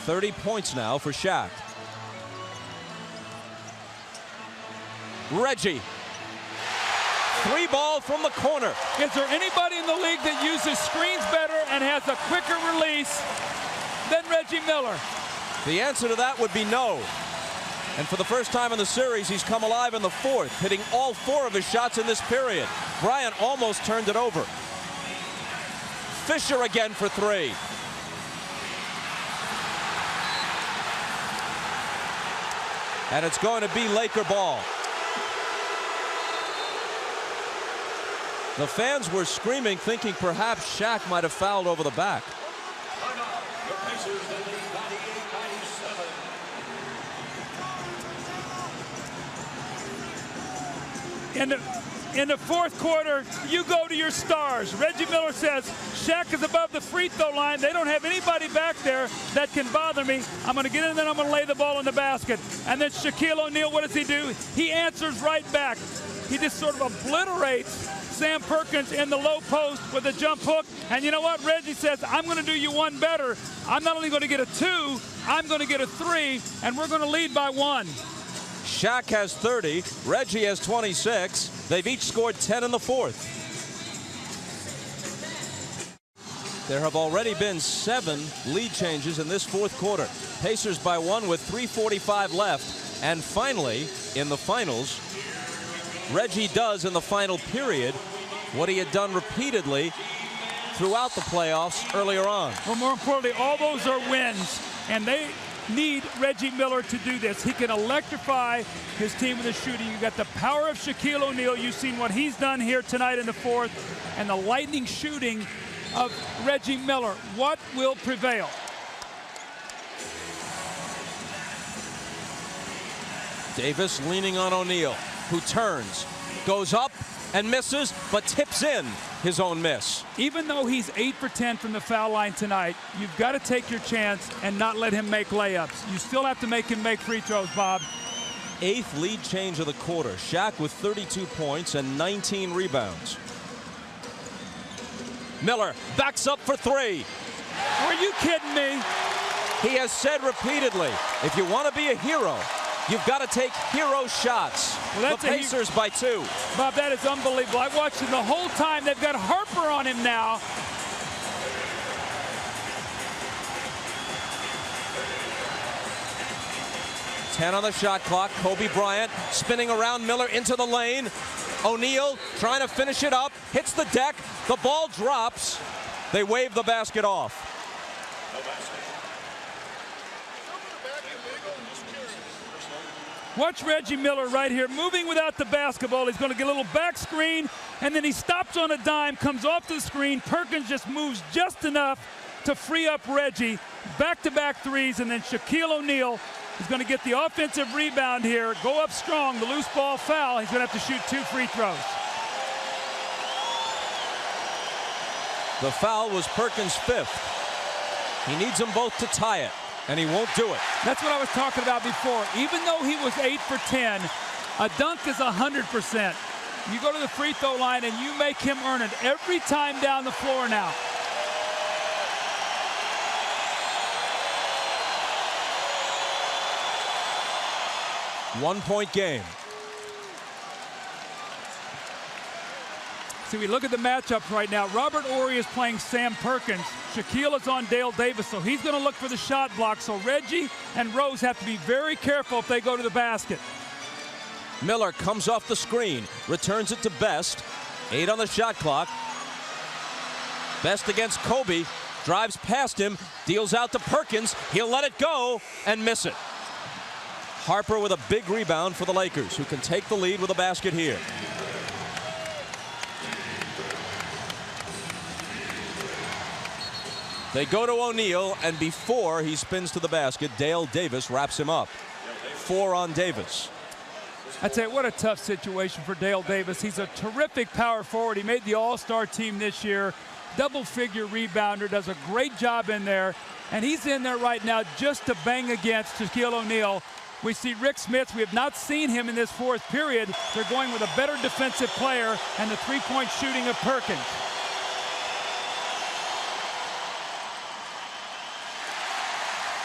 30 points now for Shaq. Reggie. 3 ball from the corner. Is there anybody in the league that uses screens better and has a quicker release than Reggie Miller? The answer to that would be no. And for the first time in the series, he's come alive in the 4th, hitting all 4 of his shots in this period. Bryant almost turned it over. Fisher again for 3. And it's going to be Laker ball. The fans were screaming, thinking perhaps Shaq might have fouled over the back. Your Pacers, they lead 98-97. In the 4th quarter, you go to your stars. Reggie Miller says, Shaq is above the free throw line. They don't have anybody back there that can bother me. I'm going to get in there and I'm going to lay the ball in the basket. And then Shaquille O'Neal, what does he do? He answers right back. He just sort of obliterates Sam Perkins in the low post with a jump hook. And you know what? Reggie says, I'm going to do you one better. I'm not only going to get a 2, I'm going to get a 3, and we're going to lead by 1. Shaq has 30, Reggie has 26. They've each scored 10 in the 4th. There have already been 7 lead changes in this 4th quarter. Pacers by 1 with 3:45 left. And finally, in the finals, Reggie does in the final period what he had done repeatedly throughout the playoffs earlier on. Well, more importantly, all those are wins, and they need Reggie Miller to do this. He can electrify his team with his shooting. You got the power of Shaquille O'Neal. You've seen what he's done here tonight in the 4th, and the lightning shooting of Reggie Miller. What will prevail? Davis leaning on O'Neal, who turns, goes up and misses, but tips in his own miss. Even though he's 8 for 10 from the foul line tonight, you've got to take your chance and not let him make layups. You still have to make him make free throws, Bob. 8th lead change of the quarter. Shaq with 32 points and 19 rebounds. Miller backs up for 3. Are you kidding me? He has said repeatedly, if you want to be a hero, you've got to take hero shots. Well, the Pacers by 2. Bob, that is unbelievable. I watched him the whole time. They've got Harper on him now. Ten on the shot clock. Kobe Bryant spinning around Miller into the lane. O'Neal trying to finish it up. Hits the deck. The ball drops. They wave the basket off. Watch Reggie Miller right here, moving without the basketball. He's going to get a little back screen, and then he stops on a dime, comes off the screen. Perkins just moves just enough to free up Reggie. Back-to-back threes, and then Shaquille O'Neal is going to get the offensive rebound here, go up strong, the loose ball foul. He's going to have to shoot 2 free throws. The foul was Perkins' 5th. He needs them both to tie it, and he won't do it. That's what I was talking about before. Even though he was 8 for 10, a dunk is 100%. You go to the free throw line and you make him earn it every time down the floor now. One-point game. See, we look at the matchups right now. Robert Horry is playing Sam Perkins. Shaquille is on Dale Davis, so he's going to look for the shot block. So Reggie and Rose have to be very careful if they go to the basket. Miller comes off the screen, returns it to Best. 8 on the shot clock. Best against Kobe, drives past him, deals out to Perkins. He'll let it go and miss it. Harper with a big rebound for the Lakers, who can take the lead with a basket here. They go to O'Neal, and before he spins to the basket, Dale Davis wraps him up. 4 on Davis. I tell you, what a tough situation for Dale Davis. He's a terrific power forward. He made the All-Star team this year. Double-figure rebounder, does a great job in there. And he's in there right now just to bang against Shaquille O'Neal. We see Rick Smits. We have not seen him in this fourth period. They're going with a better defensive player and the three-point shooting of Perkins.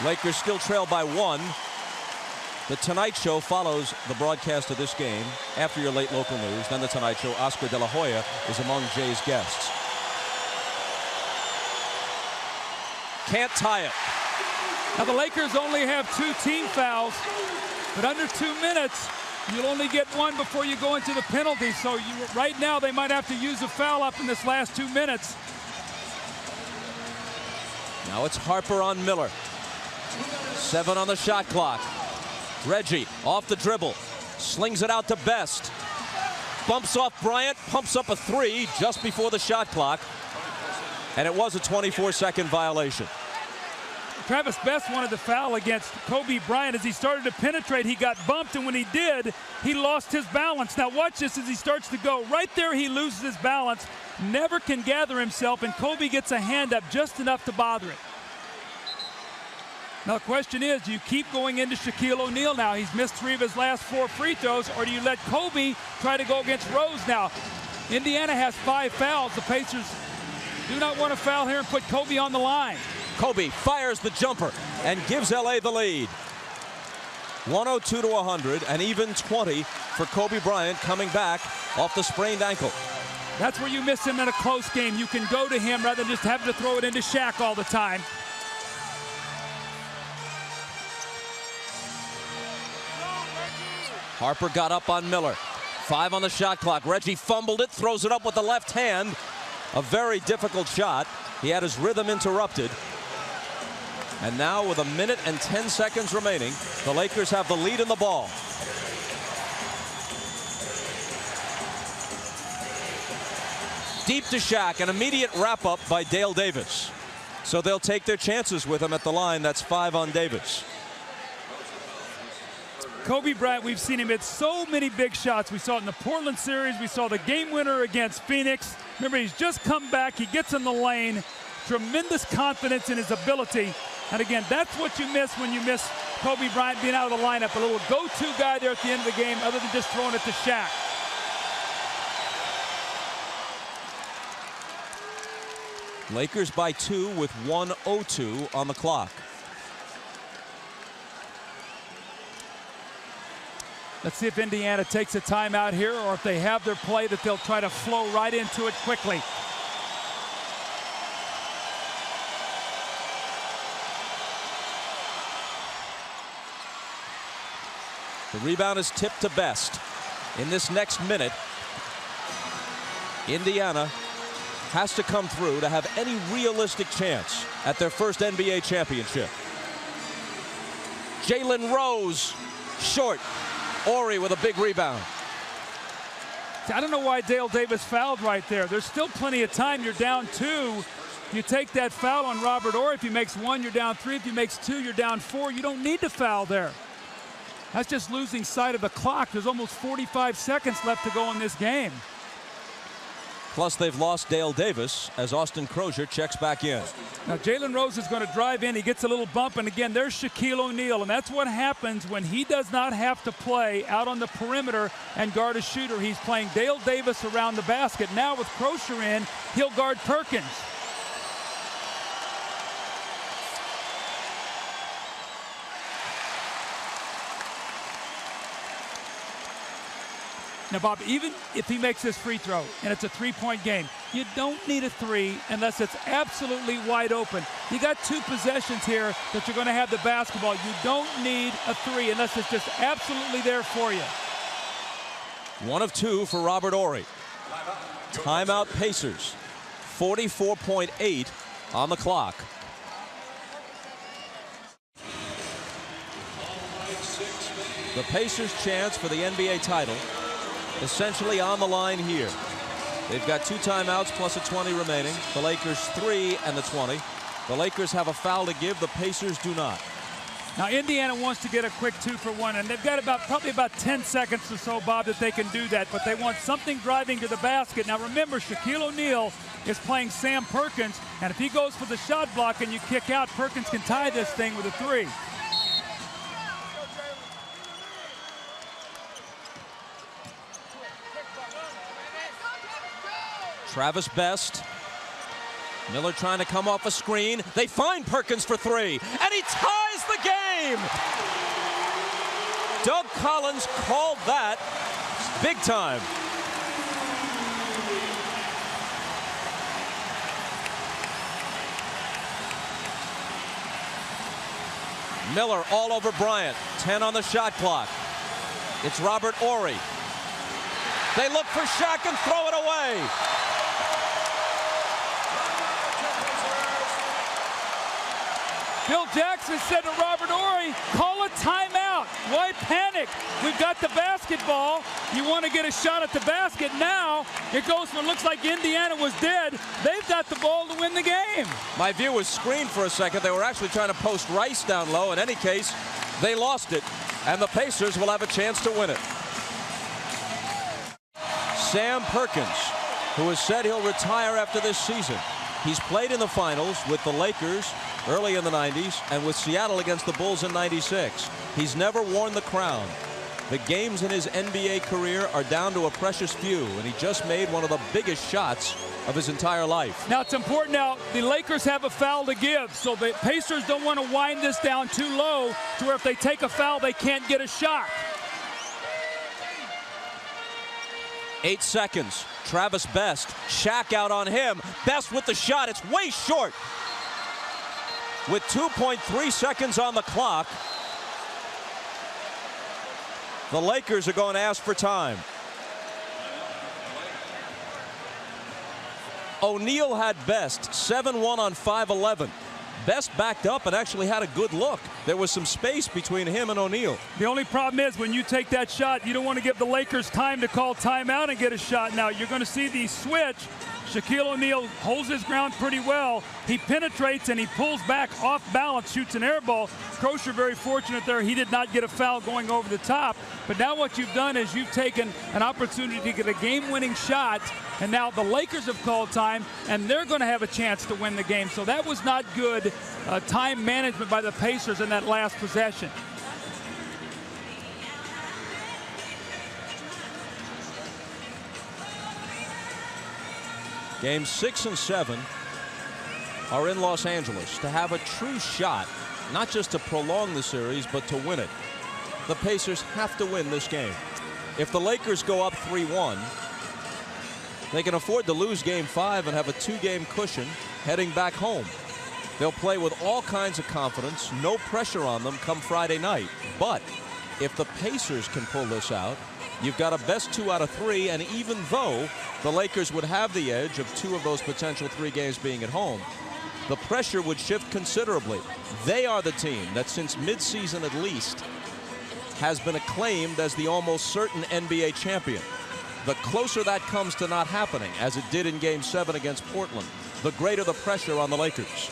Lakers still trail by 1. The Tonight Show follows the broadcast of this game after your late local news. Then the Tonight Show, Oscar De La Hoya is among Jay's guests. Can't tie it. Now the Lakers only have 2 team fouls, but under 2 minutes, you'll only get 1 before you go into the penalty. So right now they might have to use a foul up in this last 2 minutes. Now it's Harper on Miller. 7 on the shot clock. Reggie off the dribble, slings it out to Best. Bumps off Bryant, pumps up a 3 just before the shot clock. And it was a 24-second violation. Travis Best wanted to foul against Kobe Bryant. As he started to penetrate, he got bumped, and when he did, he lost his balance. Now watch this as he starts to go. Right there, he loses his balance, never can gather himself, and Kobe gets a hand up just enough to bother it. Now the question is, do you keep going into Shaquille O'Neal now? He's missed 3 of his last 4 free throws, or do you let Kobe try to go against Rose now? Indiana has 5 fouls. The Pacers do not want to foul here and put Kobe on the line. Kobe fires the jumper and gives LA the lead. 102 to 100, and even 20 for Kobe Bryant coming back off the sprained ankle. That's where you miss him in a close game. You can go to him rather than just having to throw it into Shaq all the time. Harper got up on Miller. 5 on the shot clock. Reggie fumbled it, throws it up with the left hand. A very difficult shot. He had his rhythm interrupted. And now with 1 minute and 10 seconds remaining, the Lakers have the lead in the ball. Deep to Shaq, an immediate wrap-up by Dale Davis. So they'll take their chances with him at the line. That's 5 on Davis. Kobe Bryant, we've seen him hit so many big shots. We saw it in the Portland series. We saw the game winner against Phoenix. Remember, he's just come back. He gets in the lane. Tremendous confidence in his ability. And again, that's what you miss when you miss Kobe Bryant being out of the lineup. A little go-to guy there at the end of the game other than just throwing it to Shaq. Lakers by 2 with 1:02 on the clock. Let's see if Indiana takes a timeout here, or if they have their play that they'll try to flow right into it quickly. The rebound is tipped to Best. In this next minute, Indiana has to come through to have any realistic chance at their first NBA championship. Jalen Rose, short. Ori with a big rebound. I don't know why Dale Davis fouled right there. There's still plenty of time. You're down 2. You take that foul on Robert Ori. If he makes 1, you're down 3. If he makes 2, you're down 4. You don't need to foul there. That's just losing sight of the clock. There's almost 45 seconds left to go in this game. Plus, they've lost Dale Davis as Austin Crozier checks back in. Now, Jalen Rose is going to drive in. He gets a little bump, and again, there's Shaquille O'Neal, and that's what happens when he does not have to play out on the perimeter and guard a shooter. He's playing Dale Davis around the basket. Now with Crozier in, he'll guard Perkins. Now, Bob, even if he makes this free throw and it's a 3-point game, you don't need a 3 unless it's absolutely wide open. You got 2 possessions here that you're going to have the basketball. You don't need a 3 unless it's just absolutely there for you. 1 of 2 for Robert Ori. Timeout Pacers. 44.8 on the clock. The Pacers' chance for the NBA title essentially on the line here. They've got 2 timeouts plus a 20 remaining. The Lakers 3 and the 20. The Lakers have a foul to give. The Pacers do not. Now, Indiana wants to get a quick 2-for-1, and they've got probably about 10 seconds or so, Bob, that they can do that. But they want something driving to the basket. Now, remember, Shaquille O'Neal is playing Sam Perkins, and if he goes for the shot block and you kick out, Perkins can tie this thing with a 3. Travis Best. Miller trying to come off a screen. They find Perkins for 3, and he ties the game! Doug Collins called that big time. Miller all over Bryant. 10 on the shot clock. It's Robert Horry. They look for SHAQ and throw it away. Bill Jackson said to Robert Horry, call a timeout. Why panic? We've got the basketball. You want to get a shot at the basket. Now it goes from, looks like Indiana was dead. They've got the ball to win the game. My view was screened for a second. They were actually trying to post Rice down low. In any case, they lost it, and the Pacers will have a chance to win it. Sam Perkins, who has said he'll retire after this season. He's played in the finals with the Lakers early in the 90s and with Seattle against the Bulls in 96. He's never worn the crown. The games in his NBA career are down to a precious few, and he just made one of the biggest shots of his entire life. Now, it's important now, the Lakers have a foul to give, so the Pacers don't want to wind this down too low to where if they take a foul, they can't get a shot. 8 seconds. Travis Best. SHAQ out on him. Best with the shot. It's way short. With 2.3 seconds on the clock, the Lakers are going to ask for time. O'Neal had Best 7-1 on 5-11. Best backed up and actually had a good look. There was some space between him and O'Neal. The only problem is when you take that shot, you don't want to give the Lakers time to call timeout and get a shot. Now, you're going to see the switch. Shaquille O'Neal holds his ground pretty well. He penetrates and he pulls back off balance, shoots an air ball. Crozier very fortunate there. He did not get a foul going over the top. But now what you've done is you've taken an opportunity to get a game-winning shot, and now the Lakers have called time, and they're going to have a chance to win the game. So that was not good time management by the Pacers in that last possession. Games 6 and 7 are in Los Angeles. To have a true shot, not just to prolong the series, but to win it, the Pacers have to win this game. If the Lakers go up 3-1, they can afford to lose Game 5 and have a 2-game cushion heading back home. They'll play with all kinds of confidence, no pressure on them come Friday night. But if the Pacers can pull this out, you've got a best 2 out of 3, and even though the Lakers would have the edge of 2 of those potential 3 games being at home, the pressure would shift considerably. They are the team that since midseason at least has been acclaimed as the almost certain NBA champion. The closer that comes to not happening, as it did in Game 7 against Portland, the greater the pressure on the Lakers.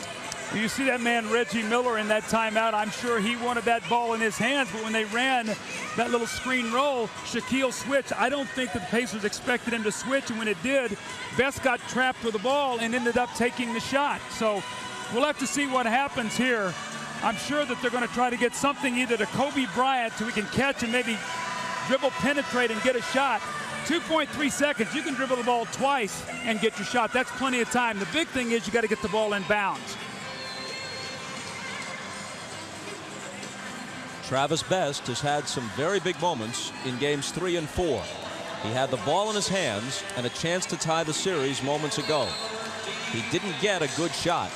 You see that man Reggie Miller in that timeout. I'm sure he wanted that ball in his hands, but when they ran that little screen roll, Shaquille switched. I don't think the Pacers expected him to switch, and when it did, Best got trapped with the ball and ended up taking the shot. So we'll have to see what happens here. I'm sure that they're going to try to get something either to Kobe Bryant so he can catch and maybe dribble, penetrate, and get a shot. 2.3 seconds. You can dribble the ball twice and get your shot. That's plenty of time. The big thing is you got to get the ball in bounds. Travis Best has had some very big moments in Games 3 and 4. He had the ball in his hands and a chance to tie the series moments ago. He didn't get a good shot.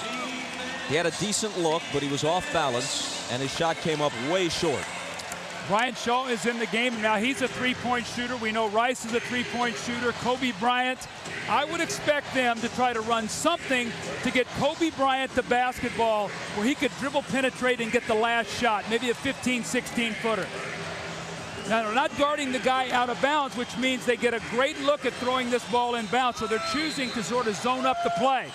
He had a decent look, but he was off balance, and his shot came up way short. Bryant Shaw is in the game. Now he's a three-point shooter. We know Rice is a three-point shooter. Kobe Bryant, I would expect them to try to run something to get Kobe Bryant the basketball where he could dribble, penetrate, and get the last shot, maybe a 15, 16-footer. Now they're not guarding the guy out of bounds, which means they get a great look at throwing this ball in bounds, so they're choosing to sort of zone up the play.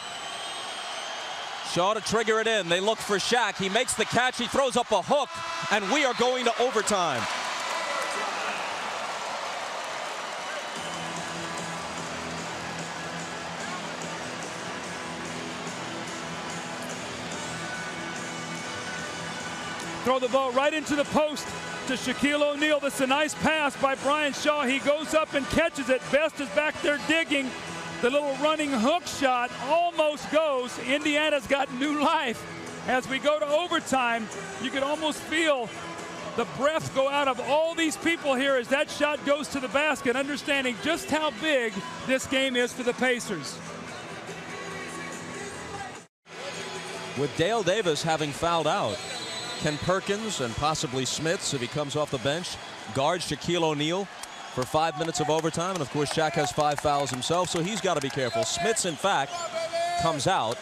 Shaw to trigger it in. They look for Shaq. He makes the catch. He throws up a hook, and we are going to overtime. Throw the ball right into the post to Shaquille O'Neal. This is a nice pass by Bryant Shaw. He goes up and catches it. Best is back there digging. The little running hook shot almost goes. Indiana's got new life. As we go to overtime, you can almost feel the breath go out of all these people here as that shot goes to the basket, understanding just how big this game is for the Pacers. With Dale Davis having fouled out, can Perkins and possibly Smits, if he comes off the bench, guard Shaquille O'Neal for 5 minutes of overtime? And of course, Shaq has 5 fouls himself, so he's got to be careful. Smits, in fact, comes out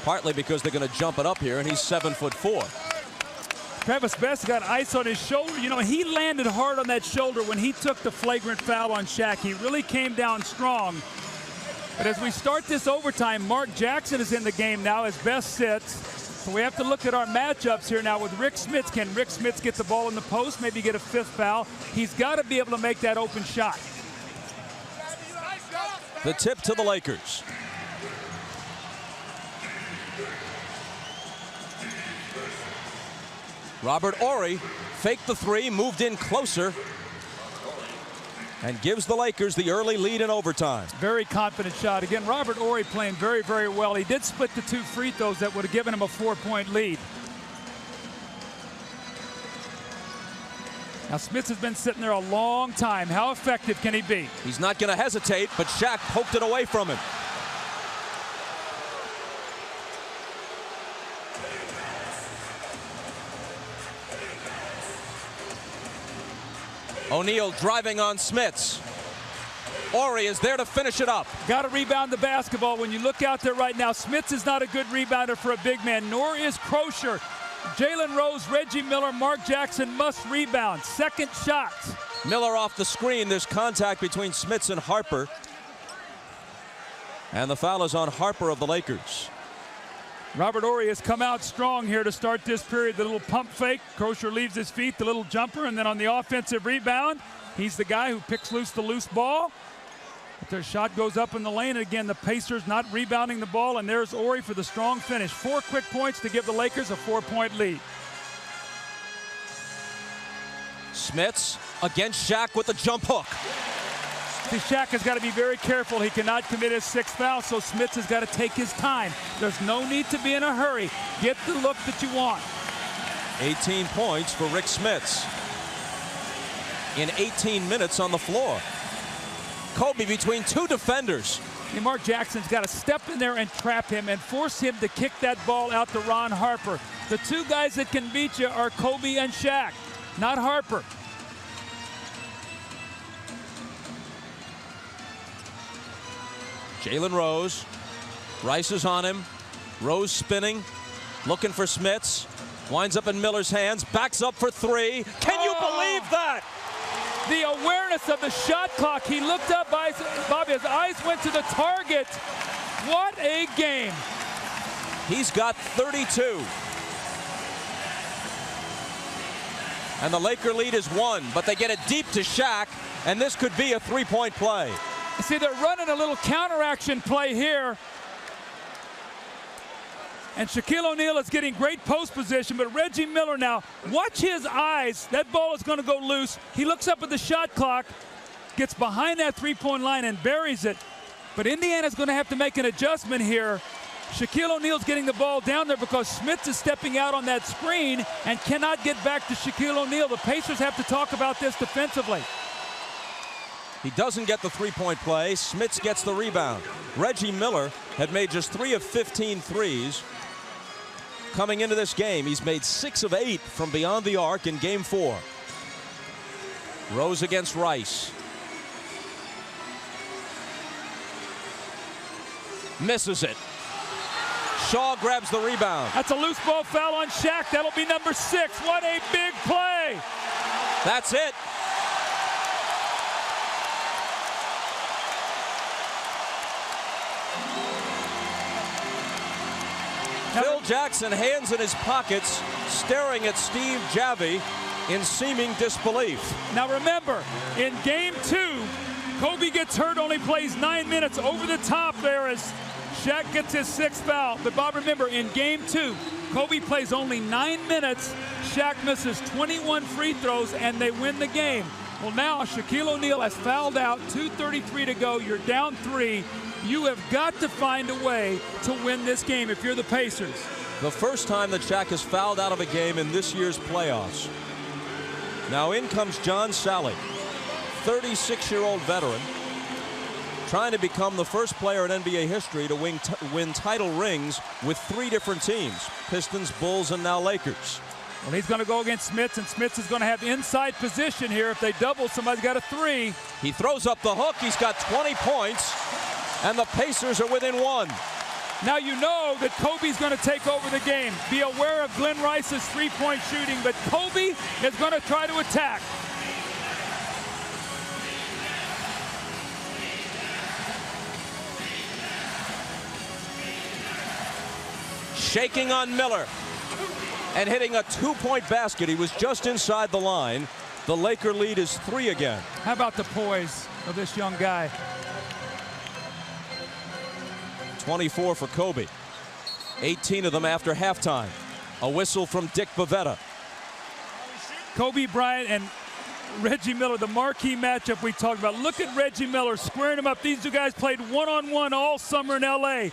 partly because they're going to jump it up here, and he's 7'4". Travis Best got ice on his shoulder. You know, he landed hard on that shoulder when he took the flagrant foul on Shaq. He really came down strong. But as we start this overtime, Mark Jackson is in the game now as Best sits. So we have to look at our matchups here now with Rick Smits. Can Rick Smits get the ball in the post, maybe get a 5th foul? He's got to be able to make that open shot. The tip to the Lakers. Robert Horry faked the 3, moved in closer, and gives the Lakers the early lead in overtime. Very confident shot. Again, Robert Horry playing very, very well. He did split the 2 free throws that would have given him a 4-point lead. Now, Smits has been sitting there a long time. How effective can he be? He's not going to hesitate, but Shaq poked it away from him. O'Neal driving on Smits. Horry is there to finish it up. Got to rebound the basketball. When you look out there right now, Smits is not a good rebounder for a big man, nor is Crozier. Jalen Rose, Reggie Miller, Mark Jackson must rebound. Second shot. Miller off the screen. There's contact between Smits and Harper. And the foul is on Harper of the Lakers. Robert Horry has come out strong here to start this period. The little pump fake. Crozier leaves his feet, the little jumper, and then on the offensive rebound, he's the guy who picks loose the loose ball. But their shot goes up in the lane. And again, the Pacers not rebounding the ball, and there's Horry for the strong finish. 4 quick points to give the Lakers a 4-point lead. Smits against Shaq with the jump hook. See, Shaq has got to be very careful. He cannot commit his 6th foul, so Smits has got to take his time. There's no need to be in a hurry. Get the look that you want. 18 points for Rick Smits in 18 minutes on the floor. Kobe between 2 defenders. And Mark Jackson's got to step in there and trap him and force him to kick that ball out to Ron Harper. The 2 guys that can beat you are Kobe and Shaq, not Harper. Jalen Rose. Rice is on him. Rose spinning, looking for Smits. Winds up in Miller's hands. Backs up for 3. Can you believe that? The awareness of the shot clock. He looked up, Bobby, his eyes went to the target. What a game. He's got 32. And the Laker lead is 1, but they get it deep to Shaq, and this could be a 3-point play. See, they're running a little counteraction play here. And Shaquille O'Neal is getting great post position, but Reggie Miller now, watch his eyes. That ball is going to go loose. He looks up at the shot clock, gets behind that 3-point line and buries it. But Indiana's going to have to make an adjustment here. Shaquille O'Neal's getting the ball down there because Smits is stepping out on that screen and cannot get back to Shaquille O'Neal. The Pacers have to talk about this defensively. He doesn't get the 3-point play. Smits gets the rebound. Reggie Miller had made just 3 of 15 threes. Coming into this game, he's made 6 of 8 from beyond the arc in game 4. Rose against Rice. Misses it. Shaw grabs the rebound. That's a loose ball foul on Shaq. That'll be number 6. What a big play. That's it. Phil Jackson, hands in his pockets, staring at Steve Javie in seeming disbelief. Now remember, in game 2, Kobe gets hurt, only plays 9 minutes. Over the top there as Shaq gets his 6th foul. But Bob, remember, in game 2, Kobe plays only 9 minutes. Shaq misses 21 free throws, and they win the game. Well, now Shaquille O'Neal has fouled out, 2:33 to go. You're down 3. You have got to find a way to win this game if you're the Pacers. The first time that Shaq has fouled out of a game in this year's playoffs. Now in comes John Salley, 36-year-old veteran, trying to become the first player in NBA history to win title rings with 3 different teams: Pistons, Bulls, and now Lakers. Well, he's going to go against Smits, and Smits is going to have inside position here. If they double, somebody's got a 3. He throws up the hook. He's got 20 points, and the Pacers are within 1. Now you know that Kobe's going to take over the game. Be aware of Glenn Rice's 3-point shooting, but Kobe is going to try to attack. Shaking on Miller and hitting a 2-point basket. He was just inside the line. The Laker lead is 3 again. How about the poise of this young guy? 24 for Kobe. 18 of them after halftime. A whistle from Dick Bavetta. Kobe Bryant and Reggie Miller, the marquee matchup we talked about. Look at Reggie Miller squaring him up. These two guys played one-on-one all summer in LA.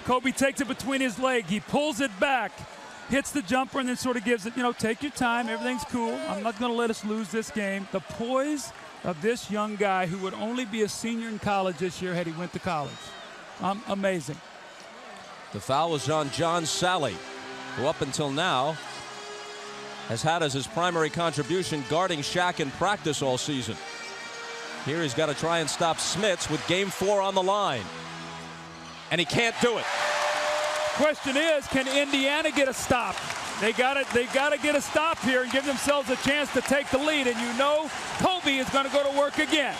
Kobe takes it between his legs. He pulls it back, hits the jumper, and then sort of gives it, you know, take your time. Everything's cool. I'm not going to let us lose this game. The poise of this young guy who would only be a senior in college this year had he went to college. Amazing. The foul was on John Salley, who up until now has had as his primary contribution guarding Shaq in practice all season. Here he's got to try and stop Smits with game 4 on the line. And he can't do it. Question is, can Indiana get a stop? They got to get a stop here and give themselves a chance to take the lead. And you know Kobe is going to go to work again.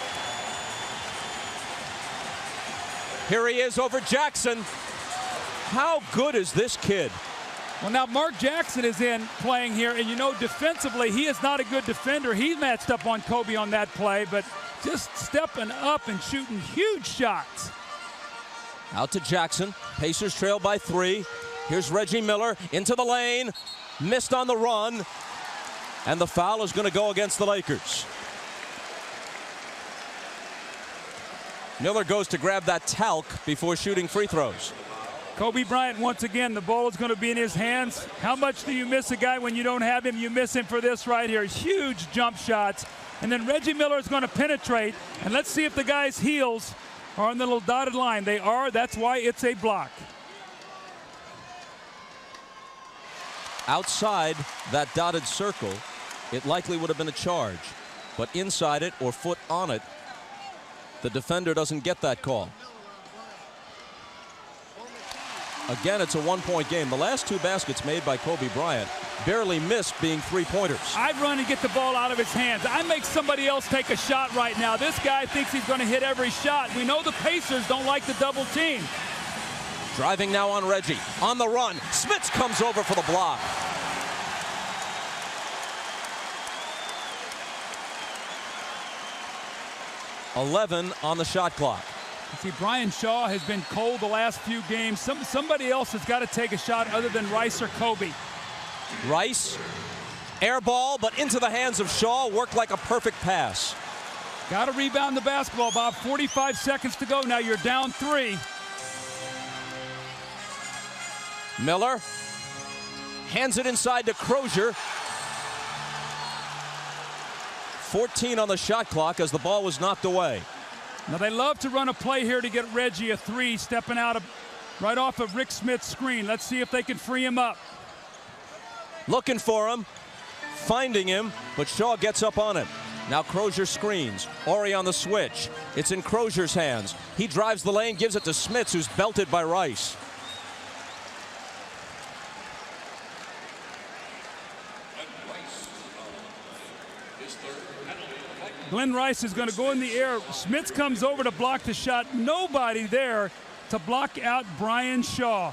Here he is over Jackson. How good is this kid? Well, now Mark Jackson is in playing here, and you know defensively he is not a good defender. He matched up on Kobe on that play, but just stepping up and shooting huge shots. Out to Jackson. Pacers trail by 3. Here's Reggie Miller into the lane. Missed on the run. And the foul is going to go against the Lakers. Miller goes to grab that talc before shooting free throws. Kobe Bryant, once again, the ball is going to be in his hands. How much do you miss a guy when you don't have him? You miss him for this right here. Huge jump shots. And then Reggie Miller is going to penetrate. And let's see if the guy's heels are on the little dotted line. They are. That's why it's a block. Outside that dotted circle, it likely would have been a charge. But inside it or foot on it, the defender doesn't get that call. Again, it's a 1-point game. The last 2 baskets made by Kobe Bryant barely missed being 3-pointers. I'd run and get the ball out of his hands. I make somebody else take a shot right now. This guy thinks he's going to hit every shot. We know the Pacers don't like the double team. Driving now on Reggie. On the run. Smits comes over for the block. .11 on the shot clock. You see, Brian Shaw has been cold the last few games. Somebody else has got to take a shot other than Rice or Kobe. Rice, air ball, but into the hands of Shaw. Worked like a perfect pass. Got to rebound the basketball, Bob. 45 seconds to go. Now you're down 3. Miller hands it inside to Crozier. 14 on the shot clock as the ball was knocked away. Now they love to run a play here to get Reggie a 3, stepping out right off of Rick Smith's screen. Let's see if they can free him up. Looking for him, finding him, but Shaw gets up on him. Now Crozier screens. Ori on the switch. It's in Crozier's hands. He drives the lane, gives it to Smits, who's belted by Rice. Glenn Rice is going to go in the air. Smits comes over to block the shot. Nobody there to block out Brian Shaw.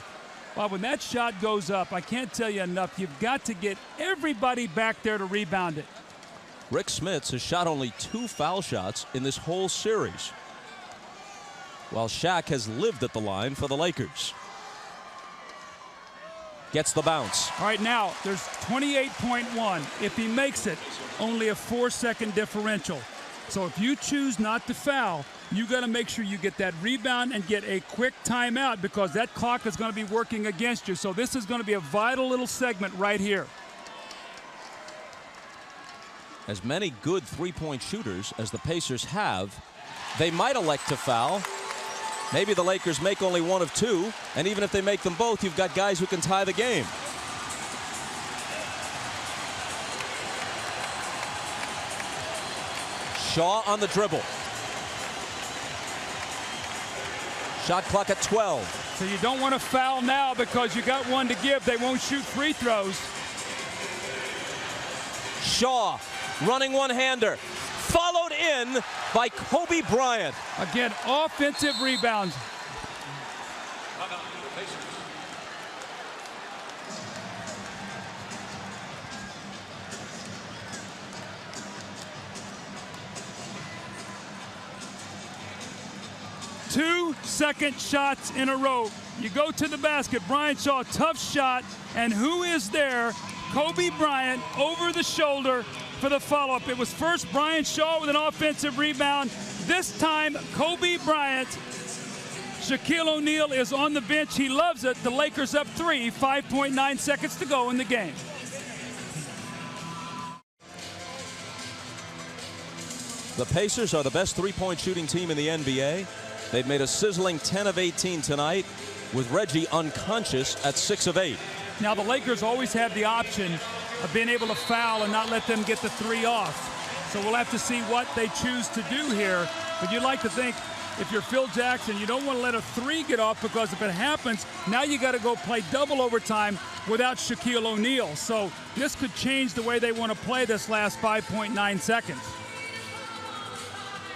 Well, when that shot goes up, I can't tell you enough. You've got to get everybody back there to rebound it. Rick Smits has shot only 2 foul shots in this whole series, while SHAQ has lived at the line for the Lakers. Gets the bounce. All right, now there's 28.1. If he makes it, only a 4-second differential. So if you choose not to foul, you got to make sure you get that rebound and get a quick timeout, because that clock is going to be working against you. So this is going to be a vital little segment right here. As many good three-point shooters as the Pacers have, they might elect to foul. Maybe the Lakers make only 1 of 2, and even if they make them both, you've got guys who can tie the game. Shaw on the dribble. Shot clock at 12. So you don't want to foul now because you got 1 to give. They won't shoot free throws. Shaw running one-hander, followed in by Kobe Bryant. Again, offensive rebounds. Two second shots in a row. You go to the basket. Bryant Shaw, tough shot. And who is there? Kobe Bryant over the shoulder for the follow-up. It was first Bryant Shaw with an offensive rebound. This time, Kobe Bryant. Shaquille O'Neal is on the bench. He loves it. The Lakers up 3, 5.9 seconds to go in the game. The Pacers are the best three-point shooting team in the NBA. They've made a sizzling 10 of 18 tonight, with Reggie unconscious at 6 of 8. Now, the Lakers always have the option of being able to foul and not let them get the 3 off. So we'll have to see what they choose to do here. But you'd like to think, if you're Phil Jackson, you don't want to let a 3 get off, because if it happens, now you got to go play double overtime without Shaquille O'Neal. So this could change the way they want to play this last 5.9 seconds.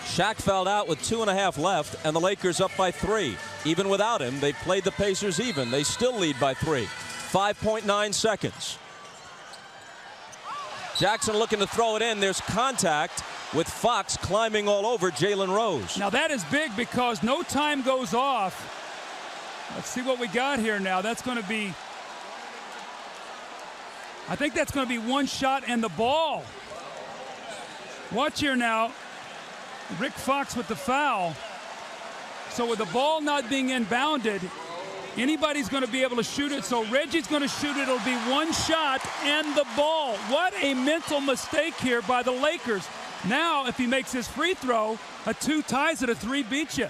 Shaq fouled out with 2.5 left, and the Lakers up by 3. Even without him, they played the Pacers even. They still lead by 3. 5.9 seconds. Jackson looking to throw it in. There's contact with Fox climbing all over Jalen Rose. Now that is big, because no time goes off. Let's see what we got here now. That's going to be, I think that's going to be 1 shot and the ball. Watch here now. Rick Fox with the foul. So with the ball not being inbounded, anybody's going to be able to shoot it. So Reggie's going to shoot it. It'll be 1 shot and the ball. What a mental mistake here by the Lakers. Now, if he makes his free throw, a 2 ties it, a 3 beats you.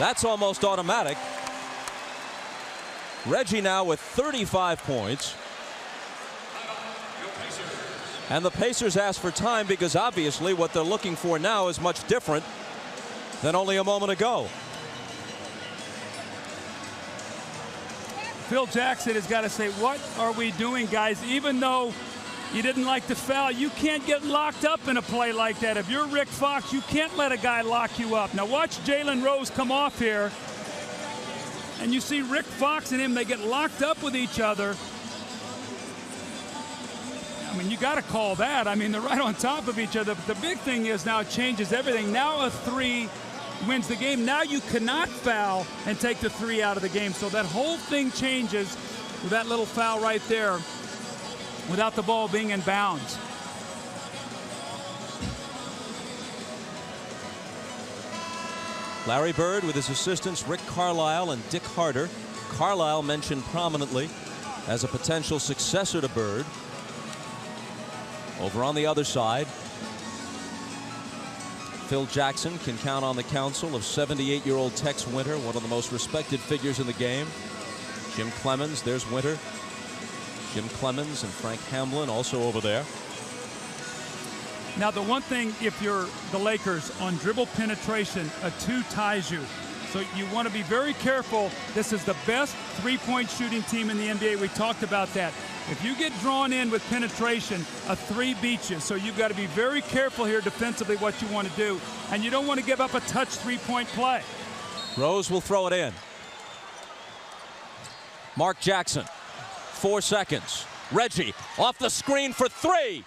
That's almost automatic. Reggie now with 35 points. And the Pacers ask for time, because obviously what they're looking for now is much different than only a moment ago. Phil Jackson has got to say, what are we doing, guys? Even though you didn't like the foul, you can't get locked up in a play like that. If you're Rick Fox, you can't let a guy lock you up. Now watch Jalen Rose come off here. And you see Rick Fox and him, they get locked up with each other. I mean, you got to call that. I mean, they're right on top of each other. But the big thing is now it changes everything. Now a 3 wins the game. Now you cannot foul and take the 3 out of the game. So that whole thing changes with that little foul right there without the ball being in bounds. Larry Bird with his assistants Rick Carlisle and Dick Harder. Carlisle mentioned prominently as a potential successor to Bird. Over on the other side, Phil Jackson can count on the counsel of 78-year-old Tex Winter, one of the most respected figures in the game. Jim Clemens, there's Winter. Jim Clemens and Frank Hamlin also over there. Now the one thing, if you're the Lakers, on dribble penetration, a 2 ties you. So you want to be very careful. This is the best three-point shooting team in the NBA. We talked about that. If you get drawn in with penetration, a 3 beats you. So you've got to be very careful here defensively what you want to do. And you don't want to give up a touch 3-point play. Rose will throw it in. Mark Jackson, 4 seconds. Reggie off the screen for three.